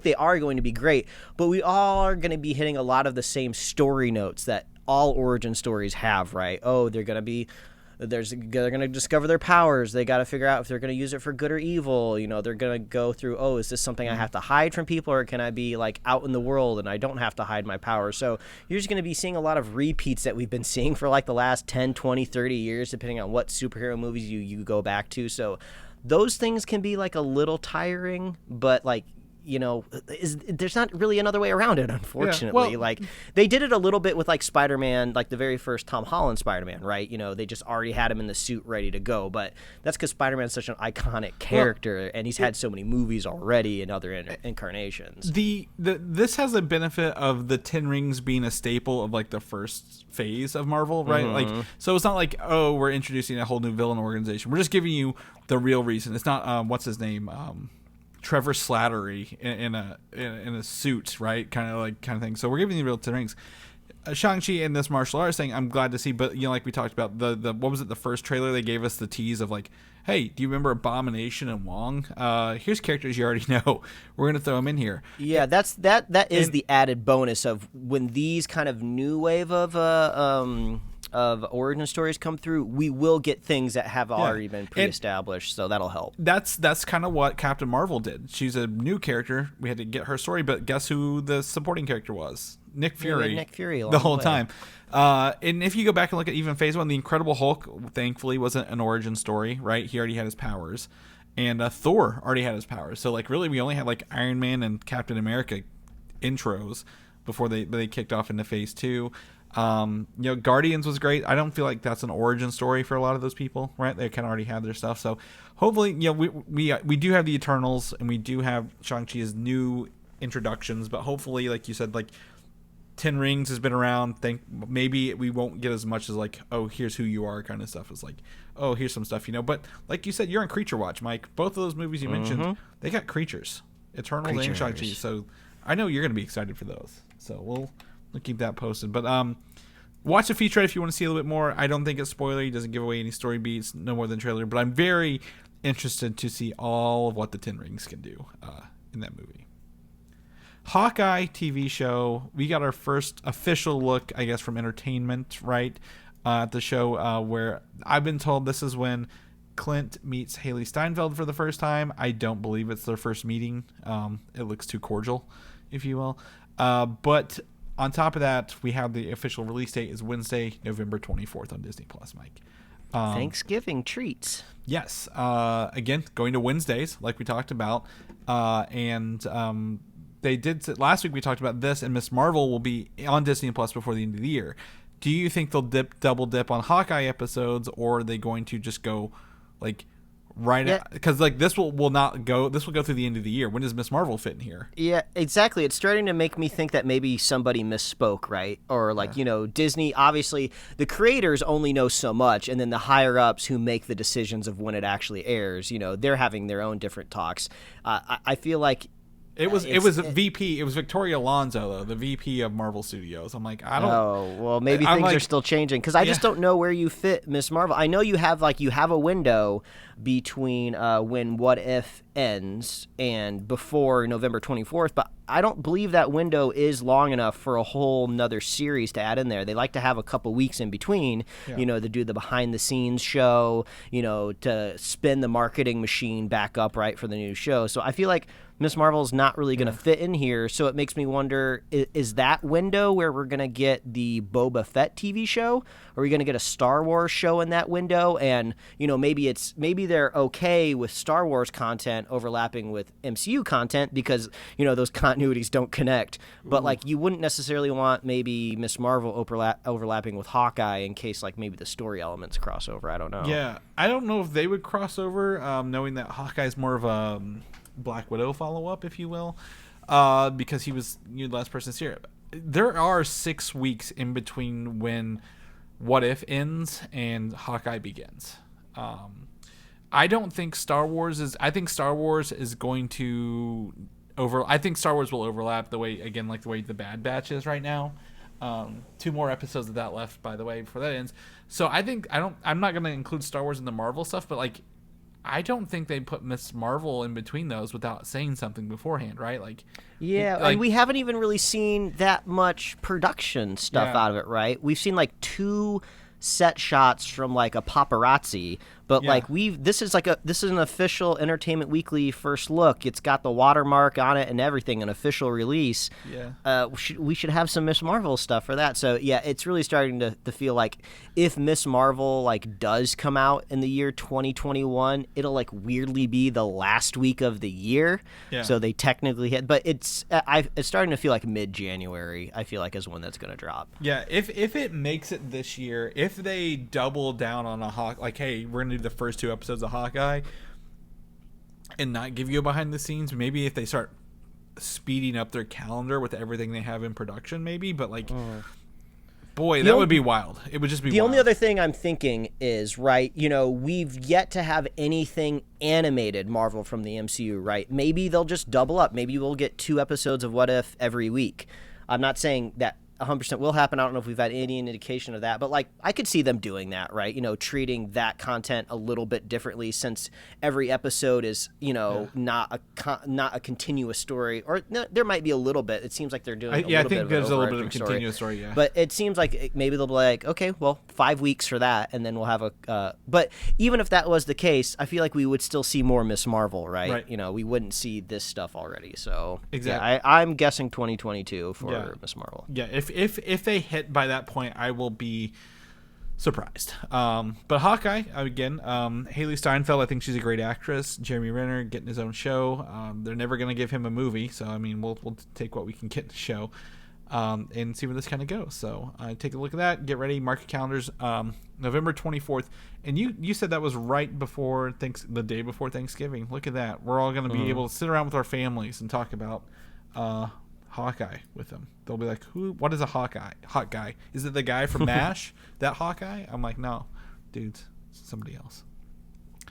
they are going to be great, but we all are going to be hitting a lot of the same story notes that all origin stories have, right? Oh, they're going to discover their powers. They got to figure out if they're going to use it for good or evil. They're going to go through, oh, is this something I have to hide from people, or can I be like out in the world and I don't have to hide my powers? So you're just going to be seeing a lot of repeats that we've been seeing for like the last 10, 20, 30 years, depending on what superhero movies you go back to. So those things can be like a little tiring, but like, there's not really another way around it, unfortunately. Yeah, like, they did it a little bit with, like, Spider-Man, like the very first Tom Holland Spider-Man, right? They just already had him in the suit ready to go. But that's because Spider-Man's such an iconic character, and he's had so many movies already and other incarnations. This has a benefit of the 10 Rings being a staple of, like, the first phase of Marvel, right? Like, so it's not like, oh, we're introducing a whole new villain organization. We're just giving you the real reason. It's not, what's his name? Trevor Slattery in a suit, right? Kind of thing. So we're giving you real 10 rings. Shang-Chi and this martial arts thing, I'm glad to see. But like we talked about, the what was it? The first trailer they gave us the tease of like, hey, do you remember Abomination and Wong? Here's characters you already know. We're gonna throw them in here. Yeah, that is the added bonus of when these kind of new wave of origin stories come through. We will get things that have already been pre-established, so that'll help. That's kind of what Captain Marvel did. She's a new character. We had to get her story, but guess who the supporting character was? Nick Fury. Nick Fury the whole time. And if you go back and look at even Phase 1, the Incredible Hulk, thankfully, wasn't an origin story, right? He already had his powers. And Thor already had his powers. So, like, really, we only had, like, Iron Man and Captain America intros before they kicked off into Phase 2. Guardians was great. I don't feel like that's an origin story for a lot of those people, right? They kind of already have their stuff. So, hopefully, we do have the Eternals, and we do have Shang-Chi's new introductions. But hopefully, like you said, like, 10 Rings has been around. Maybe we won't get as much as like, oh, here's who you are kind of stuff. It's like, oh, here's some stuff, But like you said, you're in Creature Watch, Mike. Both of those movies you mentioned, they got creatures, Eternals and Shang-Chi. So I know you're going to be excited for those. So we'll keep that posted. But watch the featurette if you want to see a little bit more. I don't think it's spoiler. He doesn't give away any story beats, no more than trailer. But I'm very interested to see all of what the 10 Rings can do in that movie. Hawkeye TV show. We got our first official look, I guess, from Entertainment, right? At the show where I've been told this is when Clint meets Haley Steinfeld for the first time. I don't believe it's their first meeting. It looks too cordial, if you will. But on top of that, we have the official release date is Wednesday, November 24th on Disney+, Mike. Thanksgiving treats. Yes. Again, going to Wednesdays, like we talked about. They did last week. We talked about this, and Ms. Marvel will be on Disney Plus before the end of the year. Do you think they'll double dip on Hawkeye episodes, or are they going to just go like right? Because like this will not go. This will go through the end of the year. When does Ms. Marvel fit in here? Yeah, exactly. It's starting to make me think that maybe somebody misspoke, right? Or like Disney. Obviously, the creators only know so much, and then the higher ups who make the decisions of when it actually airs. They're having their own different talks. I feel like. It was VP. It was Victoria Alonso, though, the VP of Marvel Studios. I'm like, I don't. Oh well, maybe things are still changing because I just don't know where you fit Ms. Marvel. I know you have a window between when What If ends and before November 24th, but I don't believe that window is long enough for a whole nother series to add in there. They like to have a couple weeks in between, to do the behind the scenes show, to spin the marketing machine back up right for the new show. So I feel like Ms. Marvel's not really going to fit in here, so it makes me wonder, is that window where we're going to get the Boba Fett TV show? Are we going to get a Star Wars show in that window? And, maybe they're okay with Star Wars content overlapping with MCU content because, those continuities don't connect. But, you wouldn't necessarily want maybe Ms. Marvel overlapping with Hawkeye in case, maybe the story elements cross over. I don't know. Yeah, I don't know if they would cross over, knowing that Hawkeye's more of a Black Widow follow-up, if you will, because he was the last person to see it. There are 6 weeks in between when What If ends and Hawkeye begins. I don't think Star Wars is. I think Star Wars is going to I think Star Wars will overlap the way the Bad Batch is right now. 2 more episodes of that left, by the way, before that ends. So I'm not going to include Star Wars in the Marvel stuff, but I don't think they put Ms. Marvel in between those without saying something beforehand, right? And we haven't even really seen that much production stuff out of it, right? We've seen 2 set shots from a paparazzi, but this is an official Entertainment Weekly first look. It's got the watermark on it and everything, an official release. We should have some Ms. Marvel stuff for that. So it's really starting to feel like if Ms. Marvel does come out in the year 2021, it'll weirdly be the last week of the year. So they technically hit, but it's starting to feel like mid-January. I feel like is when that's going to drop. If it makes it this year, if they double down on a Hawk, hey, we're going to do the first 2 episodes of Hawkeye and not give you a behind the scenes, maybe if they start speeding up their calendar with everything they have in production, maybe, but boy, that would be wild. It would just be the wild. Only other thing I'm thinking is, right, we've yet to have anything animated Marvel from the MCU, right? Maybe they'll just double up. Maybe we'll get 2 episodes of What If every week. I'm not saying that 100% will happen. I don't know if we've had any indication of that, but like I could see them doing that, right? Treating that content a little bit differently since every episode is, not a continuous story, or there might be a little bit. It seems like they're doing. I think there's a little bit of a continuous story, yeah. But it seems like maybe they'll be like, okay, well, 5 weeks for that, and then we'll have a. But even if that was the case, I feel like we would still see more Miss Marvel, right? Right. We wouldn't see this stuff already. So exactly, yeah, I'm guessing 2022 for Miss Marvel. Yeah, if they hit by that point, I will be surprised. But Hawkeye, again, Haley Steinfeld, I think she's a great actress. Jeremy Renner getting his own show. They're never going to give him a movie, so I mean, we'll take what we can get in the show, and see where this kind of goes. So take a look at that. Get ready, mark your calendars. November 24th, and you said that was right before the day before Thanksgiving. Look at that. We're all going to be able to sit around with our families and talk about Hawkeye with them. They'll be like, what is a Hawkeye? Hot guy. Is it the guy from MASH? That Hawkeye? I'm like, no, dude, somebody else.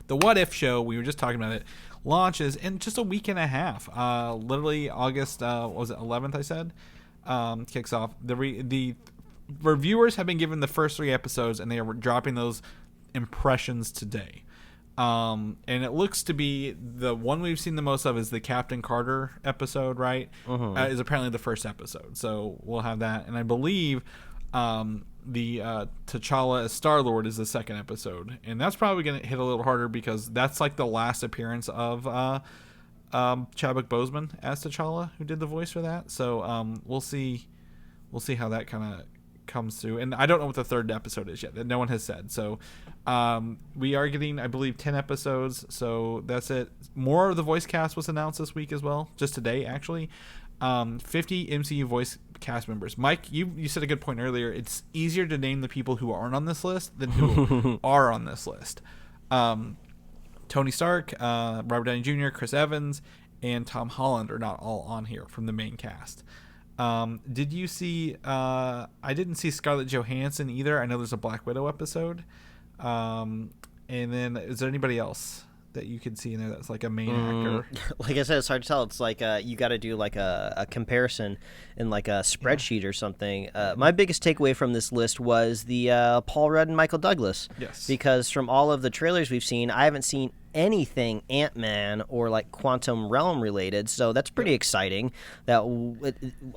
The What If show, we were just talking about it, launches in just a week and a half. Literally August, was it 11th I said? Kicks off. The reviewers have been given the first 3 episodes, and they are dropping those impressions today. And it looks to be the one we've seen the most of is the Captain Carter episode, right? Is apparently the first episode. So we'll have that. And I believe the T'Challa as Star-Lord is the second episode. And that's probably going to hit a little harder because that's like the last appearance of Chadwick Boseman as T'Challa, who did the voice for that. So we'll see how that kind of comes through, and I don't know what the third episode is yet. That no one has said. So we are getting, I believe, 10 episodes. So that's it. More of the voice cast was announced this week as well, just today actually. 50 MCU voice cast members. Mike, you said a good point earlier. It's easier to name the people who aren't on this list than who are on this list. Tony Stark, Robert Downey Jr., Chris Evans, and Tom Holland are not all on here from the main cast. Did you see I didn't see Scarlett Johansson either. I know there's a Black Widow episode. And then is there anybody else that you could see in there that's like a main actor? Like I said, it's hard to tell. It's like you got to do like a comparison in like a spreadsheet or something. My biggest takeaway from this list was the Paul Rudd and Michael Douglas. Yes. Because from all of the trailers we've seen, I haven't seen anything Ant-Man or like Quantum Realm related, so that's pretty exciting. I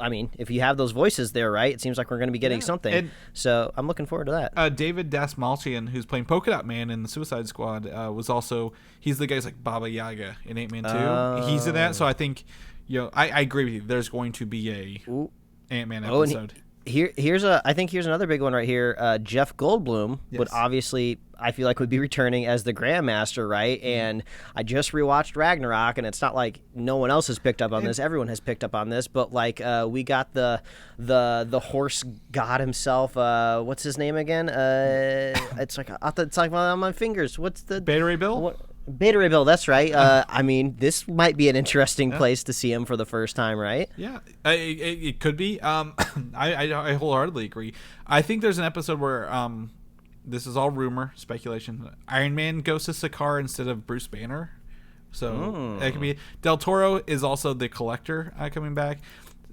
mean, if you have those voices there, right, it seems like we're going to be getting something. And so I'm looking forward to that. David Dastmalchian, who's playing Polka Dot Man in the Suicide Squad, was also, he's the guy's like Baba Yaga in Ant-Man 2. He's in that, so I think, I agree with you. There's going to be a Ant-Man episode. I think here's another big one right here. Jeff Goldblum would obviously, I feel like, would be returning as the Grandmaster, right? And I just rewatched Ragnarok, and it's not like no one else has picked up on this. Everyone has picked up on this, but like we got the horse god himself. What's his name again? It's like on my fingers. What's the Beta Ray Bill? Beta Ray Bill, that's right. I mean, this might be an interesting place to see him for the first time, right? Yeah, it could be. I wholeheartedly agree. I think there's an episode where this is all rumor, speculation. Iron Man goes to Sakaar instead of Bruce Banner, so that could be. Del Toro is also the Collector coming back.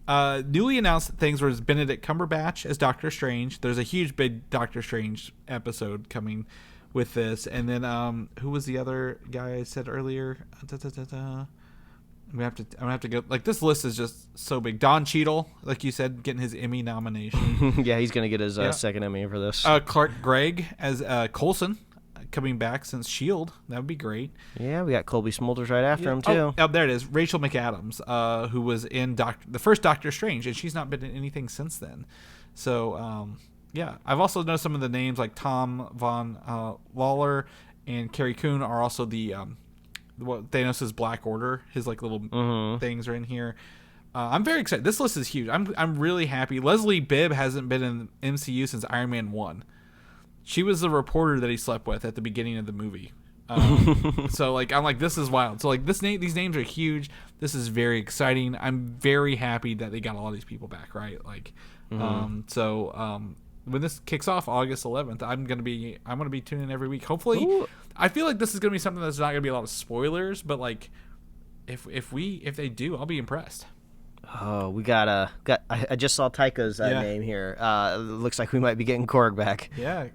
Newly announced things was Benedict Cumberbatch as Doctor Strange. There's a huge big Doctor Strange episode coming with this, and then who was the other guy I said earlier? I'm gonna have to go. Like, this list is just so big. Don Cheadle, like you said, getting his Emmy nomination. Yeah, he's gonna get his second Emmy for this. Clark Gregg as Coulson, coming back since S.H.I.E.L.D. That would be great. Yeah, we got Colby Smulders right after him too. Oh, there it is. Rachel McAdams, who was in the first Doctor Strange, and she's not been in anything since then. So. Yeah, I've also noticed some of the names like Tom Von Lawler and Carrie Coon are also the what Thanos' Black Order. His like little things are in here. I'm very excited. This list is huge. I'm really happy. Leslie Bibb hasn't been in MCU since Iron Man 1. She was the reporter that he slept with at the beginning of the movie. So like I'm like, this is wild. So like these names are huge. This is very exciting. I'm very happy that they got all these people back. Right, like when this kicks off August 11th, I'm gonna be tuning in every week. Hopefully, I feel like this is gonna be something that's not gonna be a lot of spoilers, but like if they do, I'll be impressed. Oh, we got. I just saw Taika's name here. Looks like we might be getting Korg back. Yeah.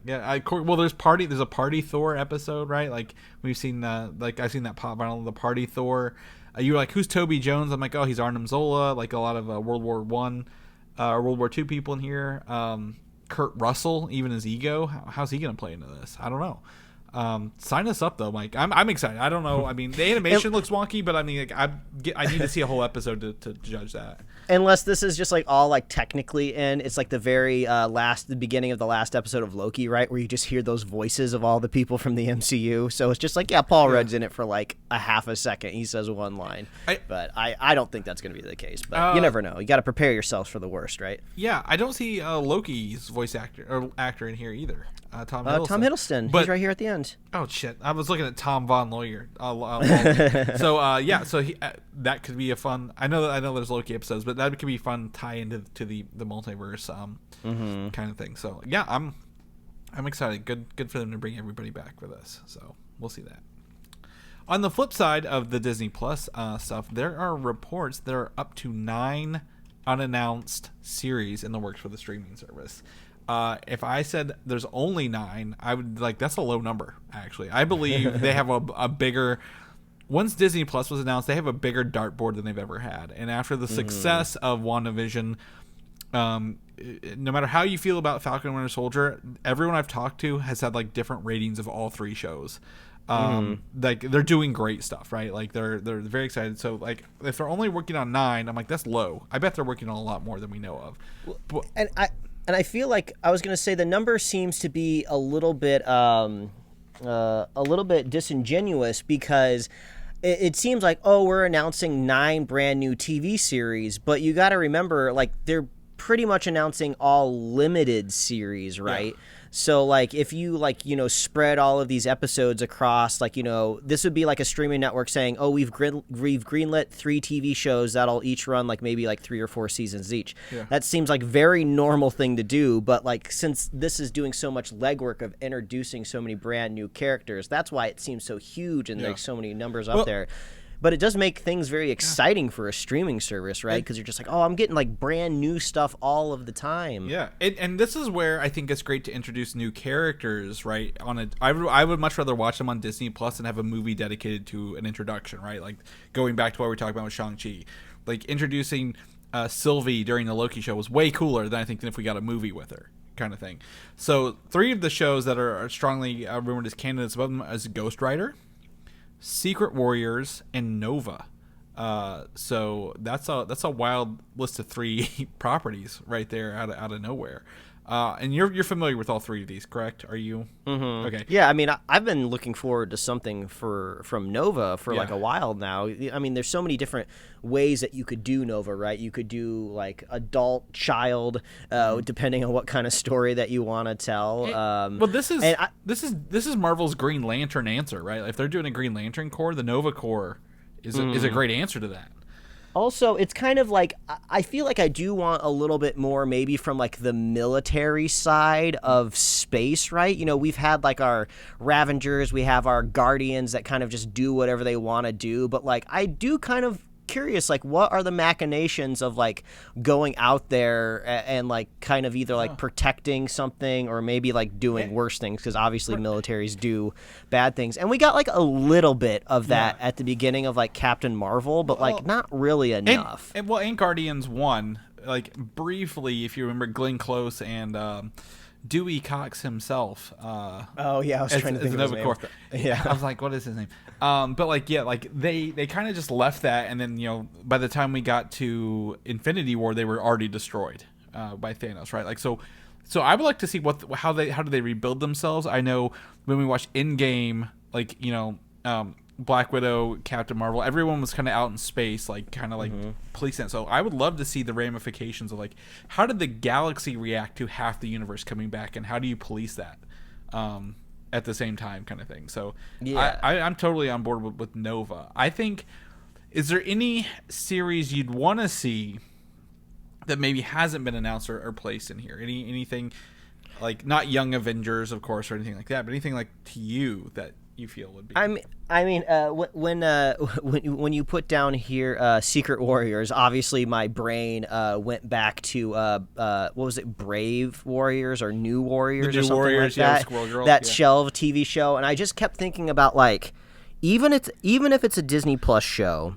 Well, there's a party Thor episode, right? Like we've seen I've seen that pop vinyl, the party Thor. You were like, who's Toby Jones? I'm like, oh, he's Arnim Zola. Like a lot of World War II people in here. Kurt Russell, even his ego. How's he gonna play into this? I don't know. Sign us up though, Mike. I'm excited. I don't know. I mean, the animation looks wonky, but I mean, like, I need to see a whole episode to judge that. Unless this is just like all like technically in, it's like the very the beginning of the last episode of Loki, right, where you just hear those voices of all the people from the MCU. So it's just like, Paul Rudd's in it for like a half a second. He says one line, but I don't think that's going to be the case. But you never know. You got to prepare yourselves for the worst, right? Yeah, I don't see Loki's voice actor in here either. Tom Hiddleston. Tom Hiddleston. He's right here at the end. Oh shit! I was looking at Tom Von Lawyer. So he, that could be a fun. I know there's Loki episodes, but that could be fun tie into the multiverse kind of thing. So yeah, I'm excited. Good for them to bring everybody back for this. So we'll see that. On the flip side of the Disney Plus stuff, there are reports there are up to 9 unannounced series in the works for the streaming service. If I said there's only 9, I would that's a low number. Actually, I believe they have a bigger. Once Disney Plus was announced, they have a bigger dartboard than they've ever had. And after the success of WandaVision, no matter how you feel about Falcon and Winter Soldier, everyone I've talked to has had like different ratings of all 3 shows. Like they're doing great stuff, right? Like they're very excited. So like if they're only working on 9, I'm like, that's low. I bet they're working on a lot more than we know of. And I feel like I was going to say the number seems to be a little bit disingenuous because it seems like, we're announcing 9 brand new TV series, but you got to remember, like, they're pretty much announcing all limited series, right? Yeah. So, like, if you, like, spread all of these episodes across, like, this would be like a streaming network saying, we've greenlit 3 TV shows that'll each run, like, maybe, like, 3 or 4 seasons each. Yeah. That seems like very normal thing to do, but, like, since this is doing so much legwork of introducing so many brand new characters, that's why it seems so huge and, like, so many numbers up there. But it does make things very exciting for a streaming service, right? Because you're just like, I'm getting like brand new stuff all of the time. Yeah, and this is where I think it's great to introduce new characters, right? I would much rather watch them on Disney Plus and have a movie dedicated to an introduction, right? Like going back to what we were talking about with Shang-Chi, like introducing Sylvie during the Loki show was way cooler than I think than if we got a movie with her, kind of thing. So 3 of the shows that are strongly rumored as candidates above them is Ghost Rider, Secret Warriors, and Nova. So that's a wild list of 3 properties right there out of nowhere. And you're familiar with all 3 of these, correct? Are you? Mm-hmm. Okay. Yeah, I mean, I've been looking forward to something from Nova for like a while now. I mean, there's so many different ways that you could do Nova, right? You could do like adult, child, depending on what kind of story that you want to tell. Well, this is Marvel's Green Lantern answer, right? If they're doing a Green Lantern Corps, the Nova Corps is a great answer to that. Also, it's kind of like, I feel like I do want a little bit more maybe from like the military side of space, right? We've had like our Ravengers, we have our Guardians that kind of just do whatever they want to do. But like, I do kind of curious, like, what are the machinations of like going out there and like kind of either like protecting something or maybe like doing worse things, because obviously militaries do bad things, and we got like a little bit of that at the beginning of like Captain Marvel, but like not really enough. And Guardians 1, like briefly, if you remember, Glenn Close and Dewey Cox himself. I was trying to think of his name. Yeah, I was like, what is his name? But like, they kind of just left that, and then by the time we got to Infinity War, they were already destroyed by Thanos, right? Like, so I would like to see how do they rebuild themselves. I know when we watched Endgame, like Black Widow, Captain Marvel, everyone was kind of out in space, like kind of like policing it. So I would love to see the ramifications of like, how did the galaxy react to half the universe coming back, and how do you police that at the same time, kind of thing. So I'm totally on board with Nova. I think, is there any series you'd want to see that maybe hasn't been announced or placed in here? Anything like, not Young Avengers, of course, or anything like that, but anything like to you that you feel would be. When you put down here Secret Warriors, obviously my brain went back to what was it, Brave Warriors or New Warriors or something Warriors, like that. Squirrel Girl, that shelved TV show, and I just kept thinking about like even if it's a Disney Plus show,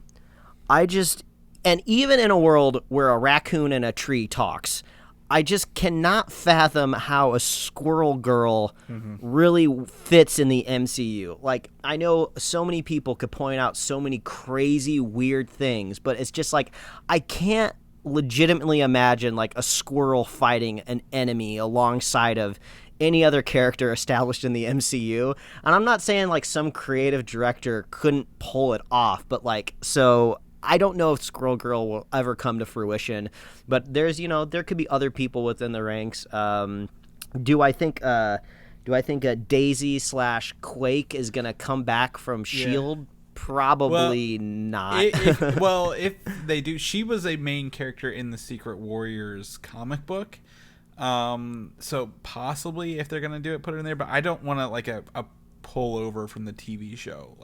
and even in a world where a raccoon and a tree talks, I just cannot fathom how a Squirrel Girl really fits in the MCU. Like, I know so many people could point out so many crazy, weird things, but it's just like, I can't legitimately imagine like a squirrel fighting an enemy alongside of any other character established in the MCU. And I'm not saying like some creative director couldn't pull it off, but like, so I don't know if Squirrel Girl will ever come to fruition, but there's, there could be other people within the ranks. Do I think Daisy / Quake is going to come back from S.H.I.E.L.D.? Probably not. If they do, she was a main character in the Secret Warriors comic book. So possibly if they're going to do it, put her in there, but I don't want to like a pull over from the TV show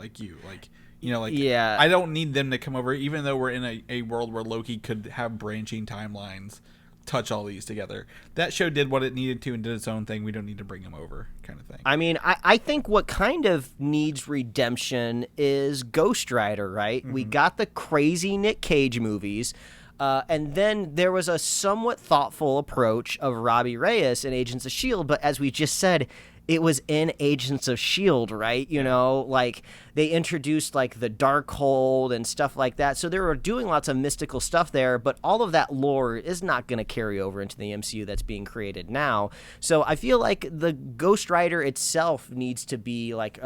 I don't need them to come over, even though we're in a world where Loki could have branching timelines, touch all these together. That show did what it needed to and did its own thing. We don't need to bring him over, kind of thing. I mean, I think what kind of needs redemption is Ghost Rider, right? We got the crazy Nick Cage movies, and then there was a somewhat thoughtful approach of Robbie Reyes in Agents of S.H.I.E.L.D., but as we just said, it was in Agents of S.H.I.E.L.D., right? Like they introduced like the Darkhold and stuff like that. So they were doing lots of mystical stuff there, but all of that lore is not going to carry over into the MCU that's being created now. So I feel like the Ghost Rider itself needs to be like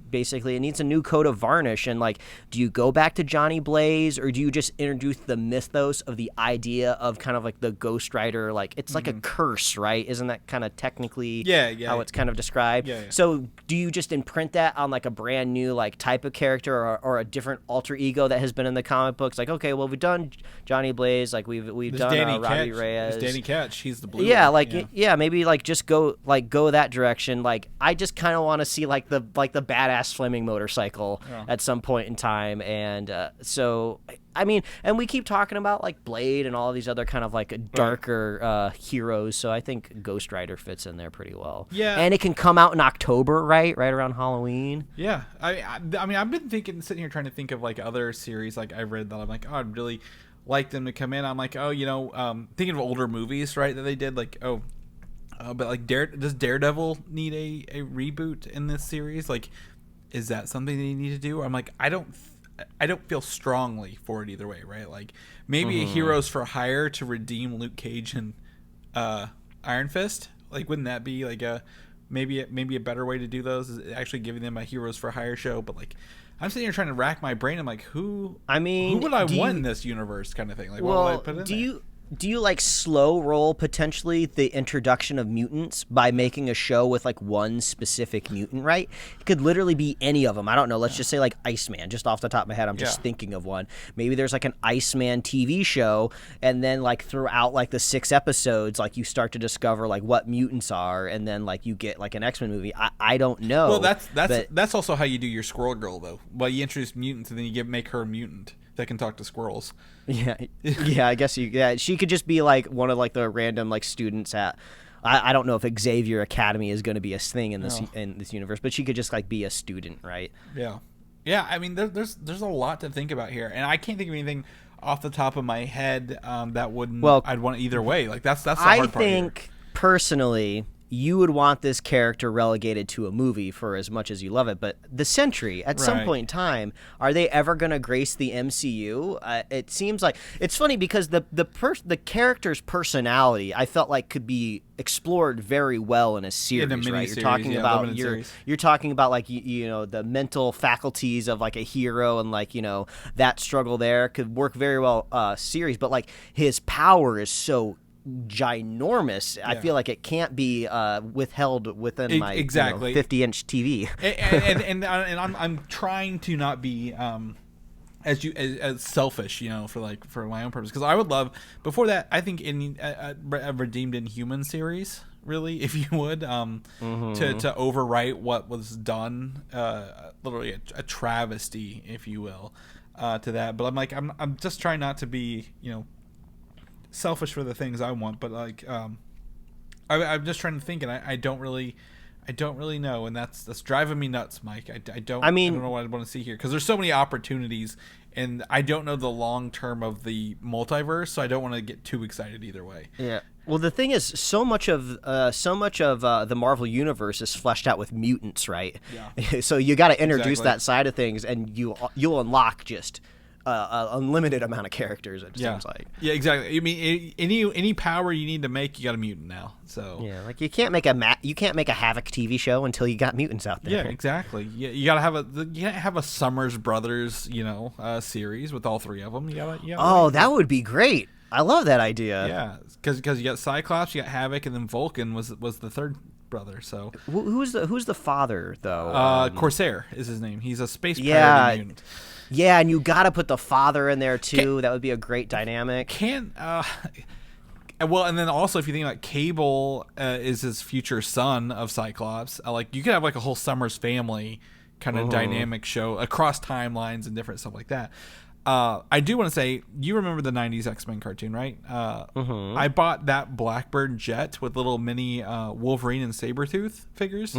basically it needs a new coat of varnish. And like, do you go back to Johnny Blaze, or do you just introduce the mythos of the idea of kind of like the Ghost Rider? Like it's like a curse, right? Isn't that kind of technically how it's kind of described? Yeah. So do you just imprint that on like a brand new like type of character or a different alter ego that has been in the comic books? Like, okay, well, we've done Johnny Blaze, like we've done Robbie Reyes. It's Danny Ketch, he's the blue yeah, one. like maybe like just go that direction. Like I just kind of want to see like the badass flaming motorcycle at some point in time. And so I mean, and we keep talking about like Blade and all of these other kind of like darker heroes. So I think Ghost Rider fits in there pretty well. Yeah, and it can come out in October, right around Halloween. Yeah, I mean, I've been sitting here trying to think of like other series like I read that I'm like, oh, I'd really like them to come in. I'm like, oh, thinking of older movies, right, that they did, like, but like does Daredevil need a reboot in this series? Like, is that something they need to do? I'm like, I don't feel strongly for it either way, right? Like maybe a Heroes for Hire to redeem Luke Cage and Iron Fist. Like, wouldn't that be like maybe a better way to do those? Is actually giving them a Heroes for Hire show? But like, I'm sitting here trying to rack my brain. I'm like, who would I want in this universe, kind of thing? Like, what would I put in there? Do you like slow roll potentially the introduction of mutants by making a show with like one specific mutant, right? It could literally be any of them. I don't know. Let's just say like Iceman, just off the top of my head. I'm just thinking of one. Maybe there's like an Iceman TV show, and then like throughout like the 6 episodes, like you start to discover like what mutants are, and then like you get like an X-Men movie. I don't know. Well, that's also how you do your Squirrel Girl though. Well, you introduce mutants and then you make her a mutant that can talk to squirrels. Yeah, I guess she could just be like one of like the random like students at. I don't know if Xavier Academy is going to be a thing in this universe, but she could just like be a student, right? Yeah. I mean, there's a lot to think about here, and I can't think of anything off the top of my head that wouldn't. Well, I'd want either way. Like that's the hard part. I think personally, you would want this character relegated to a movie for as much as you love it. But the Sentry, at some point in time, are they ever going to grace the MCU? It seems like it's funny because the character's personality, I felt like could be explored very well in a series. Right? You're talking about you're talking about like the mental faculties of like a hero, and like that struggle there could work very well series. But like his power is so ginormous. I feel like it can't be withheld within my 50-inch TV. and I'm trying to not be as selfish, for my own purpose, because I would love before that. I think in a Redeemed Inhuman series, really, if you would, to overwrite what was done, literally a travesty, if you will, to that. But I'm like, I'm just trying not to be, selfish for the things I want, but like, I'm just trying to think, and I don't really know, and that's driving me nuts, Mike. I don't know what I want to see here, because there's so many opportunities, and I don't know the long term of the multiverse, so I don't want to get too excited either way. Yeah. Well, the thing is, so much of the Marvel universe is fleshed out with mutants, right? Yeah. So you got to introduce that side of things, and you'll unlock just unlimited amount of characters. It seems like. Yeah, exactly. I mean, any power you need to make, you got a mutant now. So yeah, like you can't make a Havoc TV show until you got mutants out there. Yeah, exactly. You gotta have a Summers Brothers, series with all three of them. That would be great. I love that idea. Yeah, because you got Cyclops, you got Havoc, and then Vulcan was the third brother. So who's the father though? Corsair is his name. He's a space pirate mutant. Yeah, and you got to put the father in there too. That would be a great dynamic. Well, and then also if you think about Cable is his future son of Cyclops, like you could have like a whole Summers family kind of dynamic show across timelines and different stuff like that. I do want to say, you remember the 90s X-Men cartoon, right? I bought that Blackbird jet with little mini Wolverine and Sabretooth figures,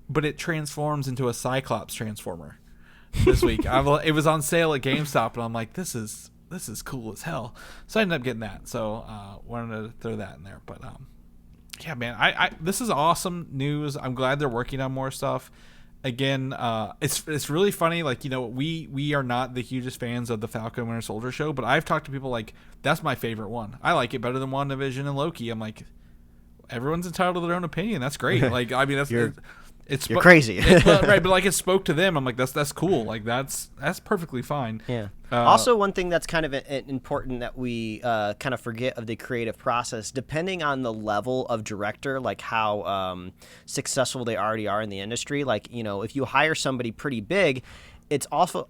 but it transforms into a Cyclops transformer this week. It was on sale at GameStop, and I'm like, this is cool as hell. So I ended up getting that. So wanted to throw that in there. But yeah, man, I this is awesome news. I'm glad they're working on more stuff. Again, it's really funny. Like, we are not the hugest fans of the Falcon Winter Soldier show, but I've talked to people like, that's my favorite one. I like it better than WandaVision and Loki. I'm like, everyone's entitled to their own opinion. That's great. Like, I mean, you're crazy. Right, but like, it spoke to them. I'm like, that's cool. Like, that's perfectly fine. Yeah. Also, one thing that's kind of important that we kind of forget of the creative process, depending on the level of director, like how successful they already are in the industry. Like, if you hire somebody pretty big, it's also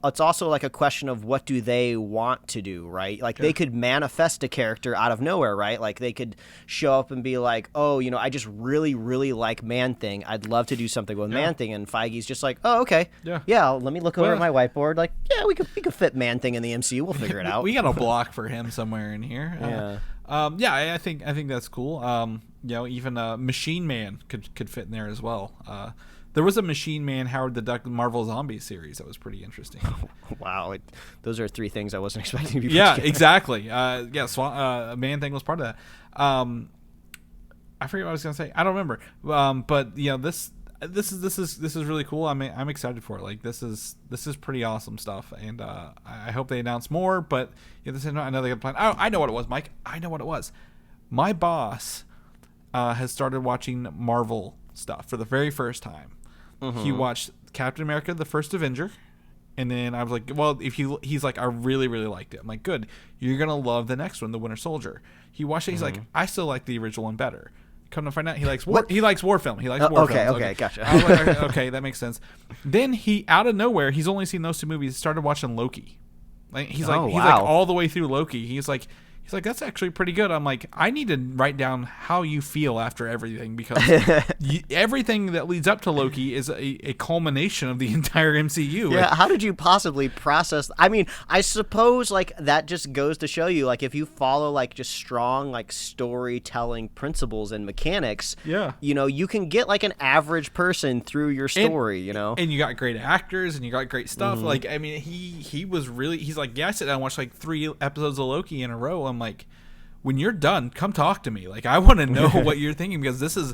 like a question of what do they want to do, right? Like they could manifest a character out of nowhere, right? Like they could show up and be like, oh, I just really, really like Man-Thing. I'd love to do something with Man-Thing. And Feige's just like, oh, okay. Yeah, let me look over at my whiteboard. Like, yeah, we could fit Man-Thing in the MCU. We'll figure it out. We got a block for him somewhere in here. I think that's cool. Even Machine Man could fit in there as well. There was a Machine Man Howard the Duck Marvel Zombie series that was pretty interesting. Wow, those are three things I wasn't expecting to be. Yeah, exactly. Man-Thing was part of that. I forget what I was gonna say. I don't remember. But this is really cool. I'm excited for it. Like this is pretty awesome stuff, and I hope they announce more. But this is not another good plan. Oh, I know what it was, Mike. I know what it was. My boss has started watching Marvel stuff for the very first time. He watched Captain America: The First Avenger, and then I was like, well, he's like, I really, really liked it. I'm like, good, you're gonna love the next one, The Winter Soldier. He watched it. He's like, I still like the original one better. Come to find out, he likes war. He likes war film. He likes war films. Okay, gotcha. I was like, okay, that makes sense. Then he, out of nowhere, he's only seen those two movies. Started watching Loki. Like he's like all the way through Loki. He's like, that's actually pretty good. I'm like, I need to write down how you feel after everything, because everything that leads up to Loki is a culmination of the entire MCU. Yeah, how did you possibly process? I mean, I suppose like that just goes to show you, like if you follow like just strong like storytelling principles and mechanics, you can get like an average person through your story, And you got great actors and you got great stuff. Like, I mean, he's like, I sit down and watch like 3 episodes of Loki in a row. I'm like, when you're done, come talk to me. Like, I want to know what you're thinking, because this is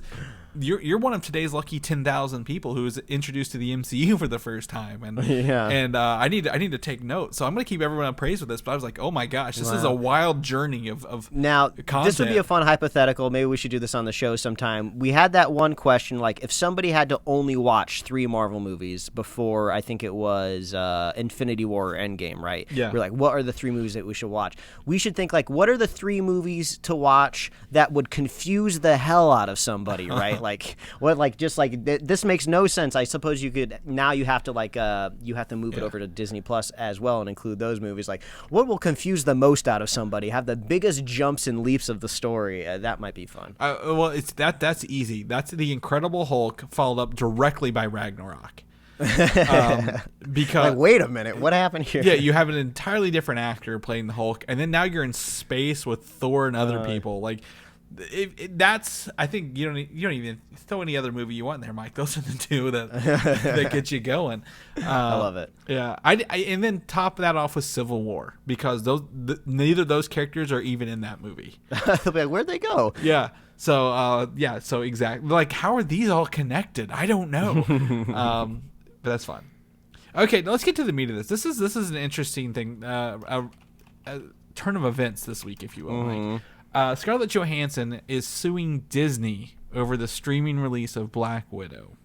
you're one of today's lucky 10,000 people who was introduced to the MCU for the first time, and I need to take note. So I'm going to keep everyone appraised with this. But I was like, oh my gosh, this is a wild journey of now content. This would be a fun hypothetical. Maybe we should do this on the show sometime. We had that one question, like if somebody had to only watch 3 Marvel movies before, I think it was Infinity War or Endgame, right? Yeah. We're like, what are the 3 movies that we should watch? We should think like, what are the 3 movies to watch that would confuse the hell out of somebody, right? Like what? Like just like this makes no sense. I suppose you could now. You have to move it over to Disney Plus as well and include those movies. Like what will confuse the most out of somebody? Have the biggest jumps and leaps of the story. That might be fun. Well, it's that's easy. That's the Incredible Hulk followed up directly by Ragnarok. Because like, wait a minute, what happened here? Yeah, you have an entirely different actor playing the Hulk, and then now you're in space with Thor and other people. Like, that's I think you don't even throw any other movie you want in there, Mike. Those are the two that get you going. I love it. Yeah, and then top that off with Civil War because neither of those characters are even in that movie. They'll be like, where'd they go? Yeah. So so exactly. Like, how are these all connected? I don't know. But that's fun. Okay, now let's get to the meat of this. This is an interesting thing, a turn of events this week, if you will. Mike. Scarlett Johansson is suing Disney over the streaming release of Black Widow.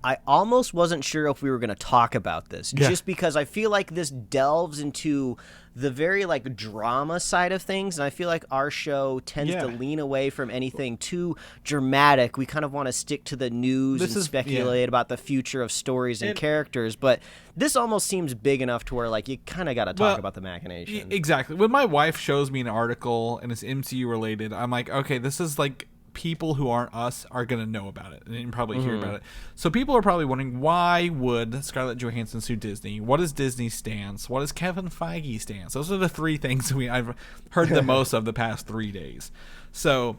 I almost wasn't sure if we were going to talk about this, just because I feel like this delves into the very like drama side of things, and I feel like our show tends to lean away from anything too dramatic. We kind of want to stick to the news and speculate about the future of stories and characters, but this almost seems big enough to where like you kind of got to talk about the machination. Exactly. When my wife shows me an article and it's MCU related, I'm like, okay, this is like people who aren't us are going to know about it and probably hear about it. So people are probably wondering, why would Scarlett Johansson sue Disney? What is Disney's stance? What is Kevin Feige's stance? Those are the three things I've heard the most of the past 3 days. So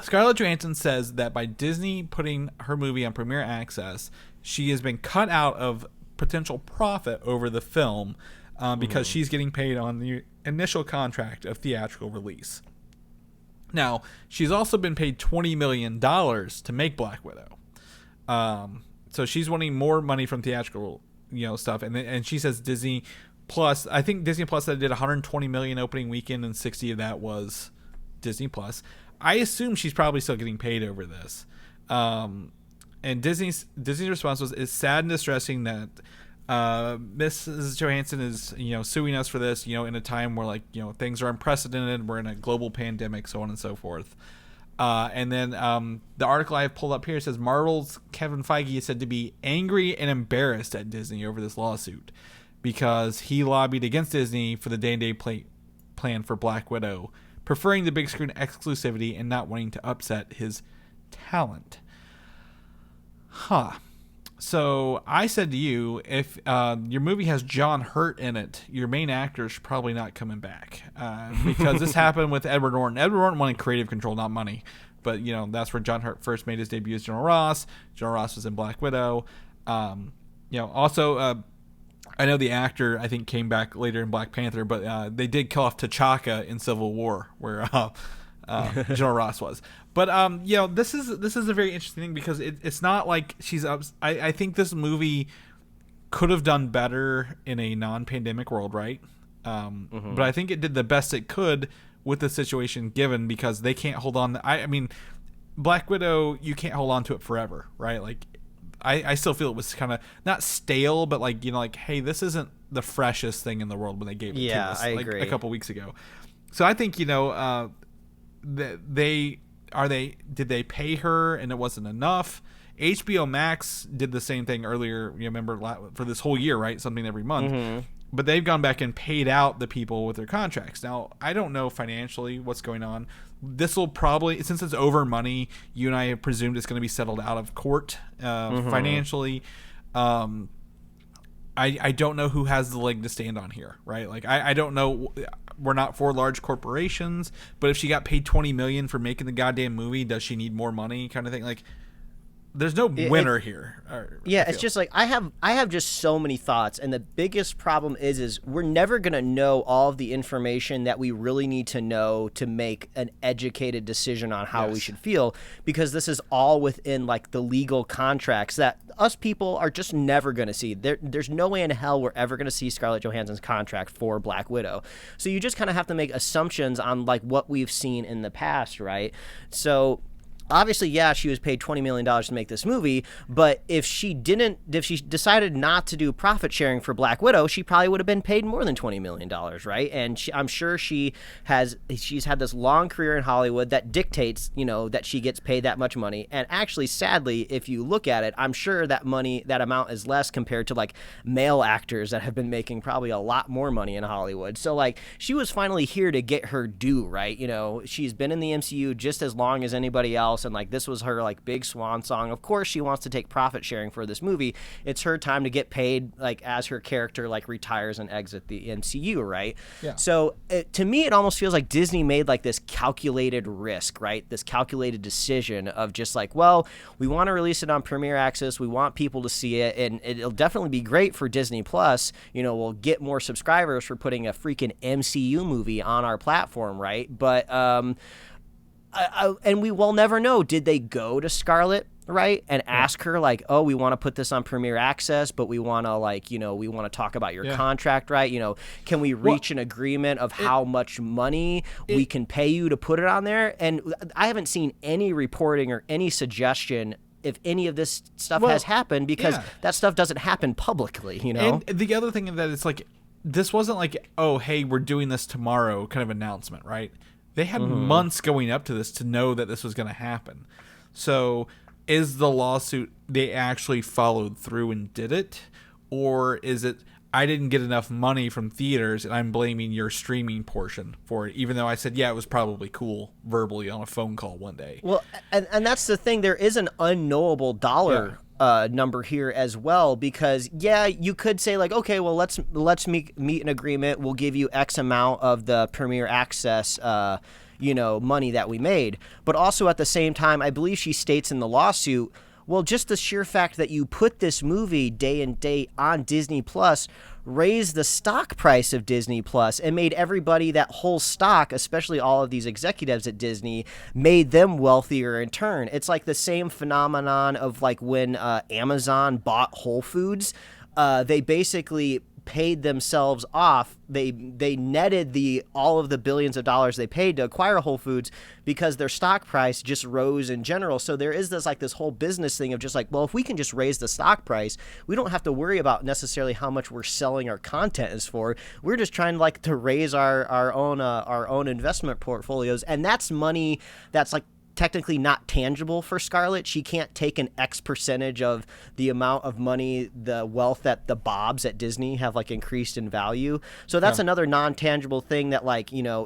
Scarlett Johansson says that by Disney putting her movie on Premier Access, she has been cut out of potential profit over the film because she's getting paid on the initial contract of theatrical release. Now, she's also been paid $20 million to make Black Widow. So she's wanting more money from theatrical, stuff. And she says Disney Plus, I think Disney Plus did $120 million opening weekend and 60 of that was Disney Plus. I assume she's probably still getting paid over this. And Disney's response was, it's sad and distressing that Mrs. Johansson is, suing us for this, in a time where things are unprecedented. We're in a global pandemic, so on and so forth. And then the article I have pulled up here says Marvel's Kevin Feige is said to be angry and embarrassed at Disney over this lawsuit because he lobbied against Disney for the day-and-day plan for Black Widow, preferring the big screen exclusivity and not wanting to upset his talent. So I said to you, if your movie has John Hurt in it, your main actor's probably not coming back because this happened with Edward Norton. Edward Norton wanted creative control, not money. But, that's where John Hurt first made his debut as General Ross. General Ross was in Black Widow. Also, I know the actor, I think, came back later in Black Panther, but they did kill off T'Chaka in Civil War, where General Ross was. But this is a very interesting thing because it's not like she's up. I think this movie could have done better in a non-pandemic world, right? But I think it did the best it could with the situation given because they can't hold on. I mean, Black Widow, you can't hold on to it forever, right? Like, I still feel it was kind of not stale, but hey, this isn't the freshest thing in the world when they gave it to us I agree. A couple weeks ago. So I think did they pay her and it wasn't enough? HBO Max did the same thing earlier, remember, for this whole year, right? Something every month. But they've gone back and paid out the people with their contracts. Now, I don't know financially what's going on. This will probably, since it's over money, you and I have presumed it's going to be settled out of court financially. I don't know who has the leg to stand on here, right? Like, I don't know. We're not for large corporations, but if she got paid $20 million for making the goddamn movie, does she need more money, kind of thing? Like, there's no winner here. It's just like I have just so many thoughts, and the biggest problem is we're never gonna know all of the information that we really need to know to make an educated decision on how we should feel, because this is all within like the legal contracts that us people are just never gonna see. There's no way in hell we're ever gonna see Scarlett Johansson's contract for Black Widow. So you just kind of have to make assumptions on like what we've seen in the past, right? So obviously, yeah, she was paid $20 million to make this movie, but if she decided not to do profit sharing for Black Widow, she probably would have been paid more than $20 million, right? And I'm sure she's had this long career in Hollywood that dictates, that she gets paid that much money. And actually, sadly, if you look at it, I'm sure that amount is less compared to like male actors that have been making probably a lot more money in Hollywood. So like, she was finally here to get her due, right? She's been in the MCU just as long as anybody else, and like this was her like big swan song. Of course she wants to take profit sharing for this movie. It's her time to get paid, like as her character like retires and exit the MCU, right? Yeah. So to me it almost feels like Disney made like this calculated risk, right? This calculated decision of just like, well, we want to release it on Premiere Access, we want people to see it, and it'll definitely be great for Disney+. We'll get more subscribers for putting a freaking MCU movie on our platform, right? But and we will never know. Did they go to Scarlett, right, and ask her like, oh, we want to put this on Premiere Access, but we want to we want to talk about your contract, right? Can we reach an agreement of how much money we can pay you to put it on there? And I haven't seen any reporting or any suggestion if any of this stuff has happened, because that stuff doesn't happen publicly, And the other thing is that it's like, this wasn't like, oh, hey, we're doing this tomorrow kind of announcement, right? They had months going up to this to know that this was going to happen. So is the lawsuit they actually followed through and did it? Or is it, I didn't get enough money from theaters and I'm blaming your streaming portion for it, even though I said, yeah, it was probably cool verbally on a phone call one day. Well, and that's the thing. There is an unknowable dollar number here as well, because you could say like, okay, well, let's meet an agreement. We'll give you X amount of the Premiere Access money that we made. But also at the same time, I believe she states in the lawsuit, well, just the sheer fact that you put this movie day and date on Disney Plus raised the stock price of Disney Plus and made everybody that whole stock, especially all of these executives at Disney, made them wealthier in turn. It's like the same phenomenon of like when Amazon bought Whole Foods. They basically paid themselves off. They netted all of the billions of dollars they paid to acquire Whole Foods because their stock price just rose in general. So there is this whole business thing of just like, well, if we can just raise the stock price, we don't have to worry about necessarily how much we're selling our content is for. We're just trying to raise our own investment portfolios, and that's money that's like technically not tangible for Scarlett. She can't take an X percentage of the amount of money, the wealth that the Bobs at Disney have like increased in value. So that's another non-tangible thing that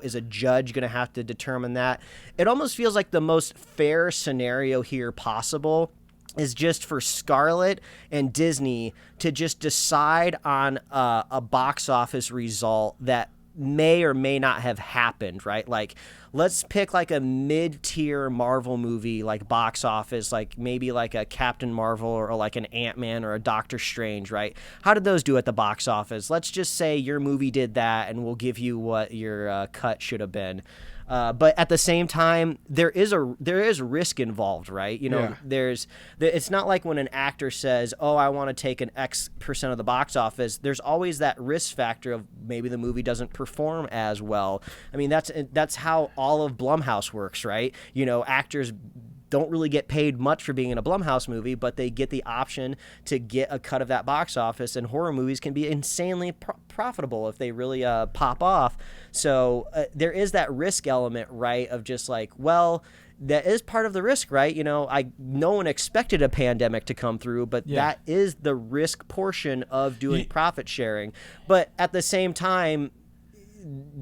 is a judge going to have to determine that. It almost feels like the most fair scenario here possible is just for Scarlett and Disney to just decide on a box office result that may or may not have happened, right? Like, let's pick like a mid-tier Marvel movie, like box office, like maybe like a Captain Marvel or like an Ant-Man or a Doctor Strange, right? How did those do at the box office? Let's just say your movie did that and we'll give you what your cut should have been. But at the same time, there is risk involved, right? It's not like when an actor says, "Oh, I want to take an X percent of the box office." There's always that risk factor of maybe the movie doesn't perform as well. I mean, that's how all of Blumhouse works, right? Actors don't really get paid much for being in a Blumhouse movie, but they get the option to get a cut of that box office, and horror movies can be insanely profitable if they really pop off. So there is that risk element, right, of just like, well, that is part of the risk, right? No one expected a pandemic to come through, but that is the risk portion of doing profit sharing. But at the same time,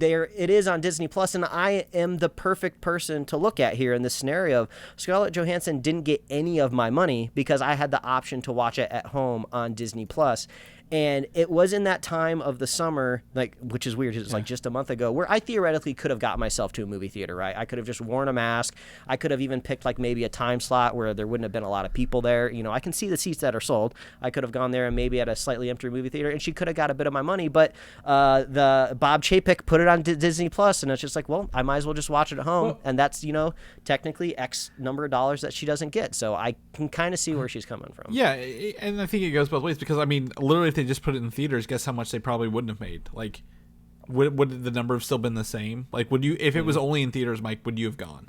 it is on Disney Plus, and I am the perfect person to look at here in this scenario of Scarlett Johansson didn't get any of my money because I had the option to watch it at home on Disney Plus. And it was in that time of the summer, which is weird, it's like just a month ago, where I theoretically could have got myself to a movie theater, right? I could have just worn a mask. I could have even picked like maybe a time slot where there wouldn't have been a lot of people there. I can see the seats that are sold. I could have gone there and maybe at a slightly empty movie theater, and she could have got a bit of my money. But the Bob Chapek put it on Disney Plus, and it's just like, well, I might as well just watch it at home. Well, and that's, technically X number of dollars that she doesn't get. So I can kind of see where she's coming from. Yeah, and I think it goes both ways because, I mean, literally if they just put it in theaters, guess how much they probably wouldn't have made? Like, would the number have still been the same? Like, would you, if it was only in theaters, Mike, would you have gone?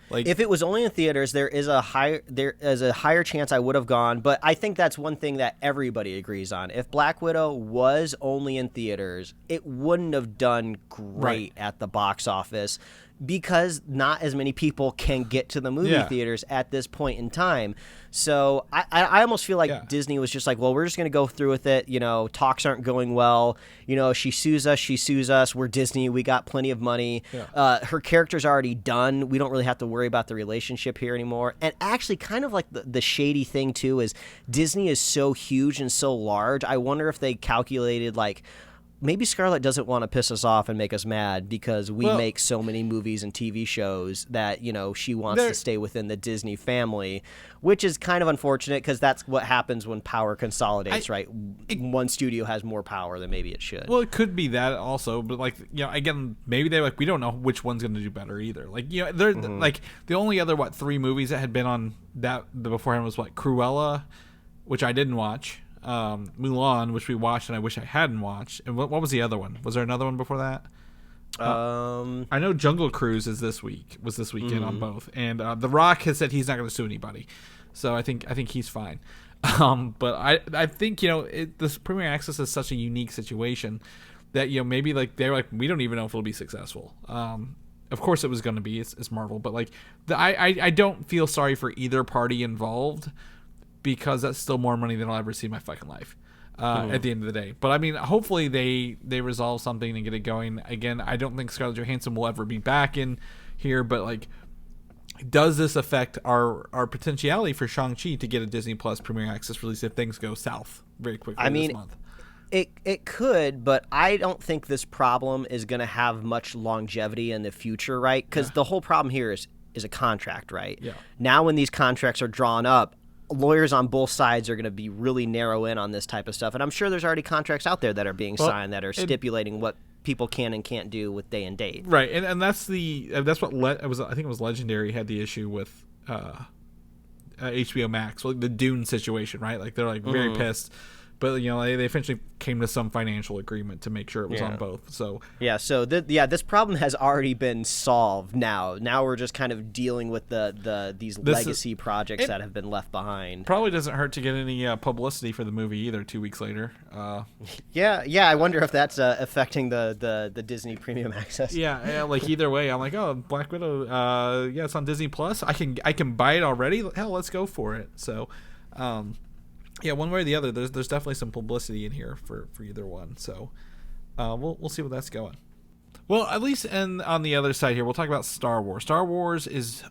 Like, if it was only in theaters, there is a higher chance I would have gone. But I think that's one thing that everybody agrees on. If Black Widow was only in theaters, it wouldn't have done great at the box office because not as many people can get to the movie theaters at this point in time. So I almost feel like Disney was just like, well, we're just going to go through with it. You know, talks aren't going well. You know, she sues us. We're Disney. We got plenty of money. Yeah. Her character's already done. We don't really have to worry about the relationship here anymore. And actually, kind of like the shady thing, too, is Disney is so huge and so large. I wonder if they calculated, like, maybe Scarlett doesn't want to piss us off and make us mad because we make so many movies and TV shows that, you know, she wants to stay within the Disney family, which is kind of unfortunate because that's what happens when power consolidates, right? One studio has more power than maybe it should. Well, it could be that also, but like, you know, again, maybe they're like, we don't know which one's going to do better either. Like, you know, they're like the only other, 3 movies that had been on that beforehand was Cruella, which I didn't watch. Mulan, which we watched and I wish I hadn't watched. And what was the other one? Was there another one before that? I know Jungle Cruise was this weekend on both. And The Rock has said he's not going to sue anybody. So I think he's fine. But I think, you know, this Premier Access is such a unique situation that, you know, maybe like they're like, we don't even know if it'll be successful. Of course it was going to be. It's Marvel. But like I don't feel sorry for either party involved, because that's still more money than I'll ever see in my fucking life at the end of the day. But, I mean, hopefully they resolve something and get it going. Again, I don't think Scarlett Johansson will ever be back in here, but, like, does this affect our potentiality for Shang-Chi to get a Disney Plus Premier Access release if things go south very quickly this month? It could, but I don't think this problem is going to have much longevity in the future, right? Because the whole problem here is a contract, right? Yeah. Now when these contracts are drawn up, lawyers on both sides are going to be really narrow in on this type of stuff. And I'm sure there's already contracts out there that are being signed that are stipulating what people can and can't do with day and date. Right. And that's what I think it was Legendary had the issue with HBO Max, like the Dune situation, right? Like they're like very pissed. But, you know, they eventually came to some financial agreement to make sure it was on both. So this problem has already been solved now. Now we're just kind of dealing with these legacy projects that have been left behind. Probably doesn't hurt to get any publicity for the movie either 2 weeks later. I wonder if that's affecting the Disney Premium Access. Yeah, like either way, I'm like, oh, Black Widow, it's on Disney Plus. I can buy it already. Hell, let's go for it. So, yeah, one way or the other, there's definitely some publicity in here for either one. So we'll see where that's going. Well, at least on the other side here, we'll talk about Star Wars. Star Wars is,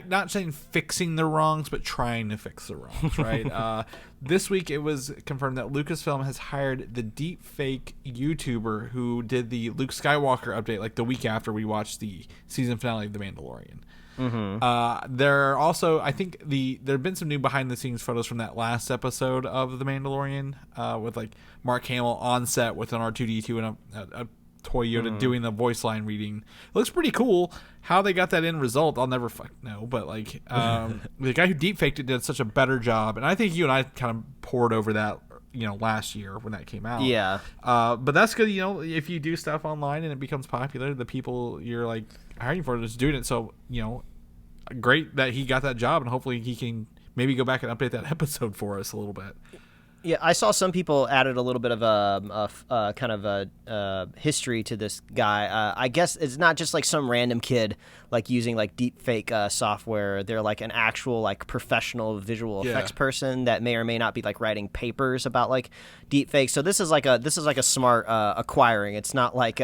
not saying fixing the wrongs, but trying to fix the wrongs, right? This week it was confirmed that Lucasfilm has hired the deepfake YouTuber who did the Luke Skywalker update like the week after we watched the season finale of The Mandalorian. There are also, I think there have been some new behind the scenes photos from that last episode of The Mandalorian, with like Mark Hamill on set with an R2-D2 and a toy Yoda doing the voice line reading. It looks pretty cool. How they got that end result, I'll never know. But like the guy who deepfaked it did such a better job, and I think you and I kind of poured over that, you know, last year when that came out. Yeah. But that's good, you know, if you do stuff online and it becomes popular, the people you're like hiring for just doing it. So, you know, great that he got that job, and hopefully he can maybe go back and update that episode for us a little bit. Yeah, I saw some people added a little bit of a kind of a history to this guy. I guess it's not just like some random kid like using like deepfake software. They're like an actual like professional visual effects person that may or may not be like writing papers about like deepfake. So this is like a smart acquiring. It's not like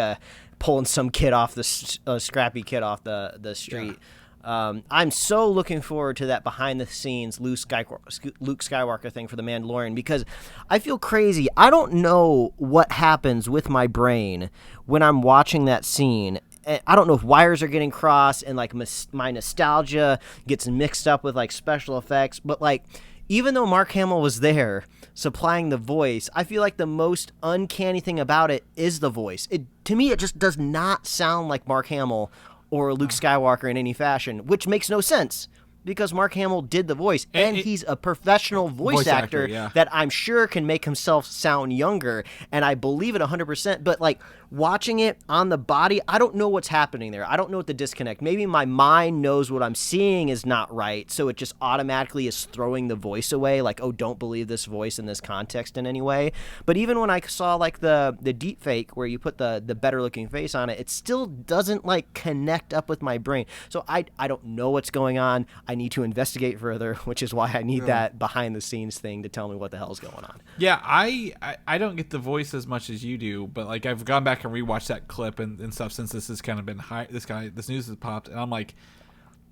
pulling some kid off scrappy kid off the street. Yeah. I'm so looking forward to that behind-the-scenes Luke Skywalker thing for The Mandalorian, because I feel crazy. I don't know what happens with my brain when I'm watching that scene. I don't know if wires are getting crossed and like my nostalgia gets mixed up with like special effects. But like, even though Mark Hamill was there supplying the voice, I feel like the most uncanny thing about it is the voice. To me, it just does not sound like Mark Hamill or Luke Skywalker in any fashion, which makes no sense because Mark Hamill did the voice, and he's a professional voice actor yeah. that I'm sure can make himself sound younger, and I believe it 100%. But like watching it on the body, I don't know what's happening there. I don't know what the disconnect. Maybe my mind knows what I'm seeing is not right, so it just automatically is throwing the voice away. Like, oh, don't believe this voice in this context in any way. But even when I saw like the deep fake where you put the better looking face on it, it still doesn't like connect up with my brain. So I don't know what's going on. I need to investigate further, which is why I need that behind the scenes thing to tell me what the hell's going on. Yeah, I don't get the voice as much as you do, but like I've gone back and rewatched that clip and stuff since this has kind of been this news has popped, and I'm like,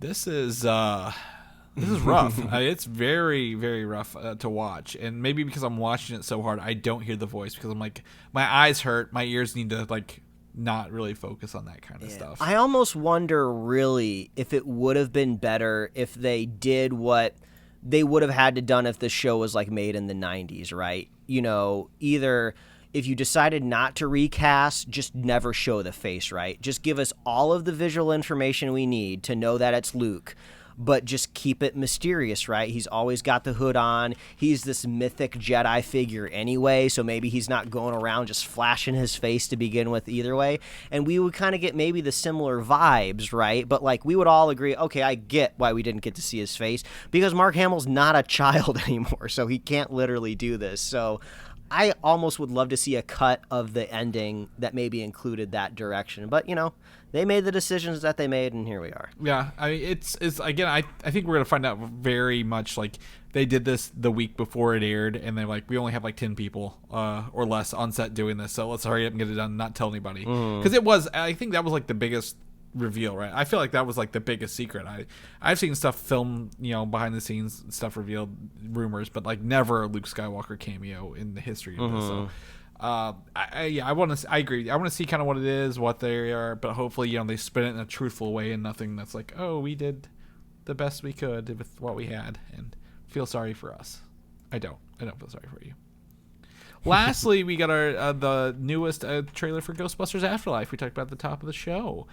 this is rough. It's very, very rough to watch, and maybe because I'm watching it so hard, I don't hear the voice because I'm like, my eyes hurt, my ears need to like not really focus on that kind of stuff. I almost wonder really if it would have been better if they did what they would have had to done if the show was like made in the 90s, right? You know, either if you decided not to recast, just never show the face, right? Just give us all of the visual information we need to know that it's Luke, but just keep it mysterious, right? He's always got the hood on. He's this mythic Jedi figure anyway, so maybe he's not going around just flashing his face to begin with either way. And we would kind of get maybe the similar vibes, right? But like we would all agree, okay, I get why we didn't get to see his face because Mark Hamill's not a child anymore, so he can't literally do this. So I almost would love to see a cut of the ending that maybe included that direction. But, you know, they made the decisions that they made, and here we are. Yeah, I mean, it's again, I think we're going to find out very much, like, they did this the week before it aired, and they're like, we only have, like, 10 people or less on set doing this, so let's hurry up and get it done and not tell anybody. Because I think that was, like, the biggest reveal, right? I feel like that was like the biggest secret. I've seen stuff filmed, you know, behind the scenes stuff revealed, rumors, but like never a Luke Skywalker cameo in the history of this. So I agree. I want to see kind of what it is, what they are, but hopefully, you know, they spin it in a truthful way and nothing that's like, oh, we did the best we could with what we had and feel sorry for us. I don't feel sorry for you. Lastly, we got our the newest trailer for Ghostbusters Afterlife. We talked about at the top of the show.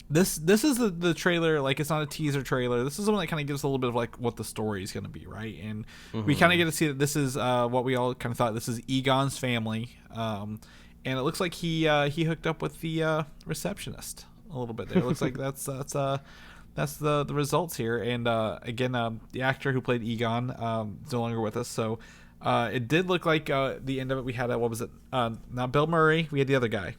This is the trailer. Like, it's not a teaser trailer. This is the one that kind of gives a little bit of like what the story is going to be, right? And we kind of get to see that this is what we all kind of thought. This is Egon's family, and it looks like he hooked up with the receptionist a little bit there. It looks like that's the results here. And again, the actor who played Egon is no longer with us, so it did look like the end of it. We had what was it? Not Bill Murray. We had the other guy.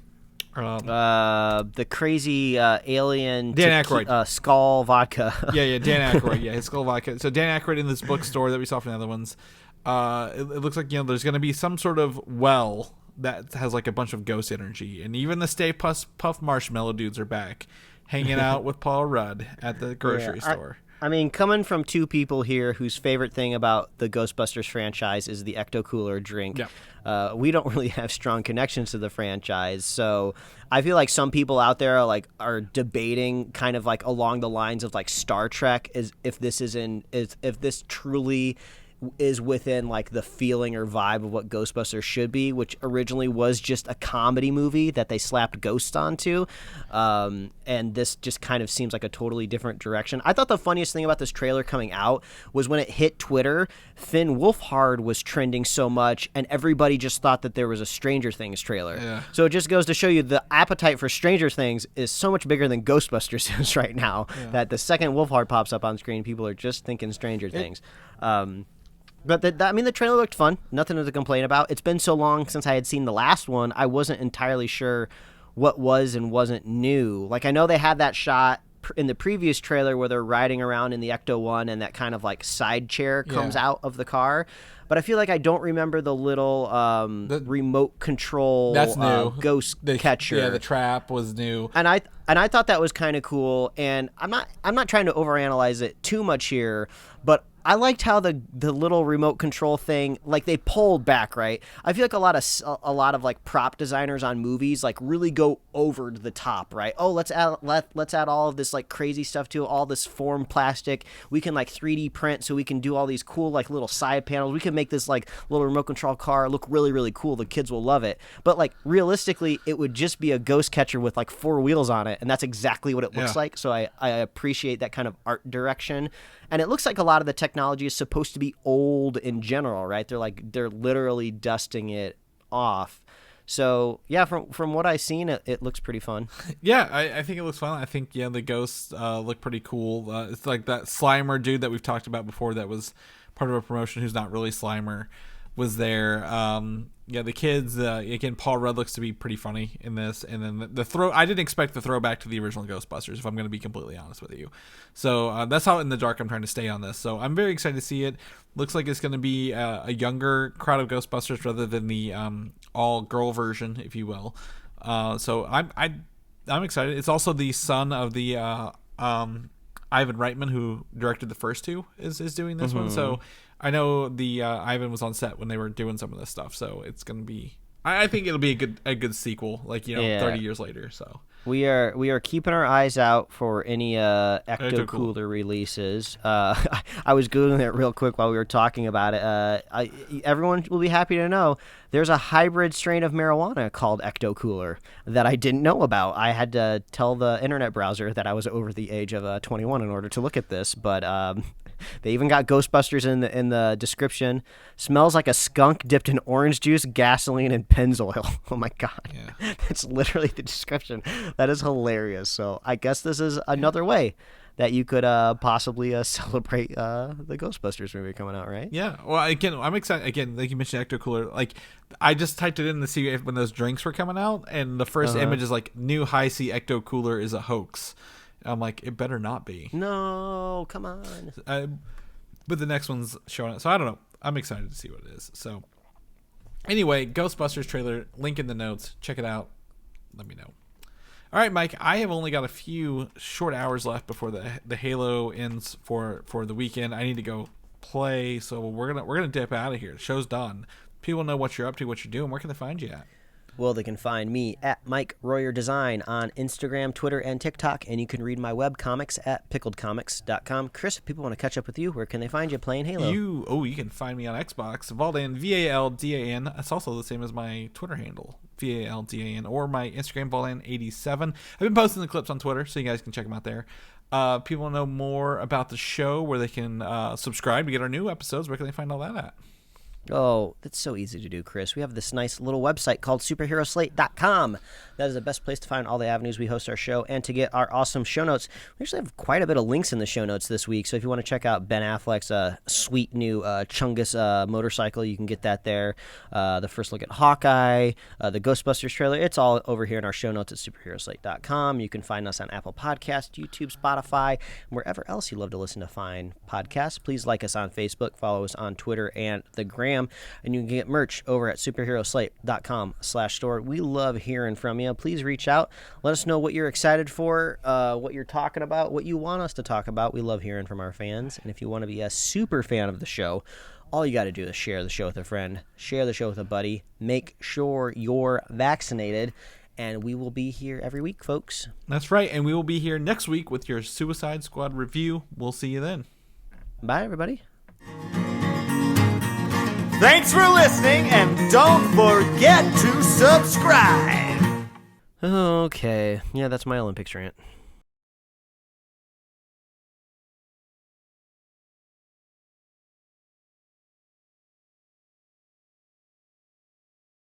The crazy alien Dan Aykroyd. Skull vodka. yeah, Dan Aykroyd. Yeah, his Skull vodka. So Dan Aykroyd in this bookstore that we saw from the other ones. It looks like, you know, there's going to be some sort of well that has like a bunch of ghost energy, and even the Stay Puft Marshmallow dudes are back, hanging out with Paul Rudd at the grocery store. I mean, coming from two people here whose favorite thing about the Ghostbusters franchise is the Ecto Cooler drink, we don't really have strong connections to the franchise. So I feel like some people out there are debating kind of like along the lines of like Star Trek, if this truly is within like the feeling or vibe of what Ghostbusters should be, which originally was just a comedy movie that they slapped ghosts onto, and this just kind of seems like a totally different direction. I thought the funniest thing about this trailer coming out was when it hit Twitter, Finn Wolfhard was trending so much, and everybody just thought that there was a Stranger Things trailer. Yeah. So it just goes to show you the appetite for Stranger Things is so much bigger than Ghostbusters is right now, that the second Wolfhard pops up on screen, people are just thinking Stranger Things. But the trailer looked fun. Nothing to complain about. It's been so long since I had seen the last one, I wasn't entirely sure what was and wasn't new. Like, I know they had that shot in the previous trailer where they're riding around in the Ecto-1 and that kind of, like, side chair comes out of the car. But I feel like I don't remember the little remote control ghost catcher. Yeah, the trap was new. And I thought that was kind of cool. And I'm not trying to overanalyze it too much here, but I liked how the little remote control thing, like, they pulled back, right? I feel like a lot of like prop designers on movies like really go over the top, right? Oh, let's add all of this like crazy stuff to it, all this formed plastic. We can like 3D print, so we can do all these cool like little side panels. We can make this like little remote control car look really, really cool. The kids will love it. But like realistically, it would just be a ghost catcher with like 4 wheels on it, and that's exactly what it looks like. So I appreciate that kind of art direction. And it looks like a lot of the technology is supposed to be old in general, right? They're literally dusting it off. So yeah, from what I've seen, it looks pretty fun. Yeah, I think it looks fun. I think the ghosts look pretty cool. It's like that Slimer dude that we've talked about before that was part of a promotion who's not really Slimer was there. The kids, again, Paul Rudd looks to be pretty funny in this. And then I didn't expect the throwback to the original Ghostbusters, if I'm going to be completely honest with you. So that's how in the dark I'm trying to stay on this. So I'm very excited to see it. Looks like it's going to be a younger crowd of Ghostbusters rather than the all-girl version, if you will. So I'm excited. It's also the son of the Ivan Reitman, who directed the first two, is doing this one. So I know the Ivan was on set when they were doing some of this stuff, so it's gonna be. I think it'll be a good sequel, 30 years later. So we are keeping our eyes out for any Ecto Cooler releases. I was googling it real quick while we were talking about it. Everyone will be happy to know there's a hybrid strain of marijuana called Ecto Cooler that I didn't know about. I had to tell the internet browser that I was over the age of 21 in order to look at this, but. They even got Ghostbusters in the description. Smells like a skunk dipped in orange juice, gasoline, and Pennzoil. Oh my god, that's literally the description. That is hilarious. So I guess this is another way that you could possibly celebrate the Ghostbusters movie coming out, right? Yeah. Well, again, I'm excited. Again, like you mentioned, Ecto Cooler. Like I just typed it in to see when those drinks were coming out, and the first image is like new high C Ecto Cooler is a hoax. I'm like, it better not be. No, come on. But the next one's showing up. So I don't know. I'm excited to see what it is. So anyway, Ghostbusters trailer, link in the notes. Check it out. Let me know. All right, Mike, I have only got a few short hours left before the Halo ends for the weekend. I need to go play. So we're gonna dip out of here. The show's done. People know what you're up to, what you're doing. Where can they find you at? Well, they can find me at Mike Royer Design on Instagram, Twitter, and TikTok, and you can read my webcomics at pickledcomics.com. Chris, if people want to catch up with you, where can they find you playing Halo? You can find me on Xbox, Valdan, Valdan. That's also the same as my Twitter handle, Valdan, or my Instagram, Valdan87. I've been posting the clips on Twitter, so you guys can check them out there. People want to know more about the show, where they can subscribe to get our new episodes. Where can they find all that at? Oh, that's so easy to do, Chris. We have this nice little website called superheroslate.com. That is the best place to find all the avenues we host our show and to get our awesome show notes. We actually have quite a bit of links in the show notes this week, so if you want to check out Ben Affleck's sweet new Chungus motorcycle, you can get that there. The first look at Hawkeye, the Ghostbusters trailer, it's all over here in our show notes at superheroslate.com. You can find us on Apple Podcasts, YouTube, Spotify, and wherever else you love to listen to fine podcasts. Please like us on Facebook, follow us on Twitter and the Gram. And you can get merch over at superheroslate.com/store. We love hearing from you. Please reach out. Let us know what you're excited for, what you're talking about, what you want us to talk about. We love hearing from our fans. And if you want to be a super fan of the show, all you got to do is share the show with a friend, share the show with a buddy, make sure you're vaccinated, and we will be here every week, folks. That's right, and we will be here next week with your Suicide Squad review. We'll see you then. Bye, everybody. Thanks for listening, and don't forget to subscribe. Okay. Yeah, that's my Olympics rant.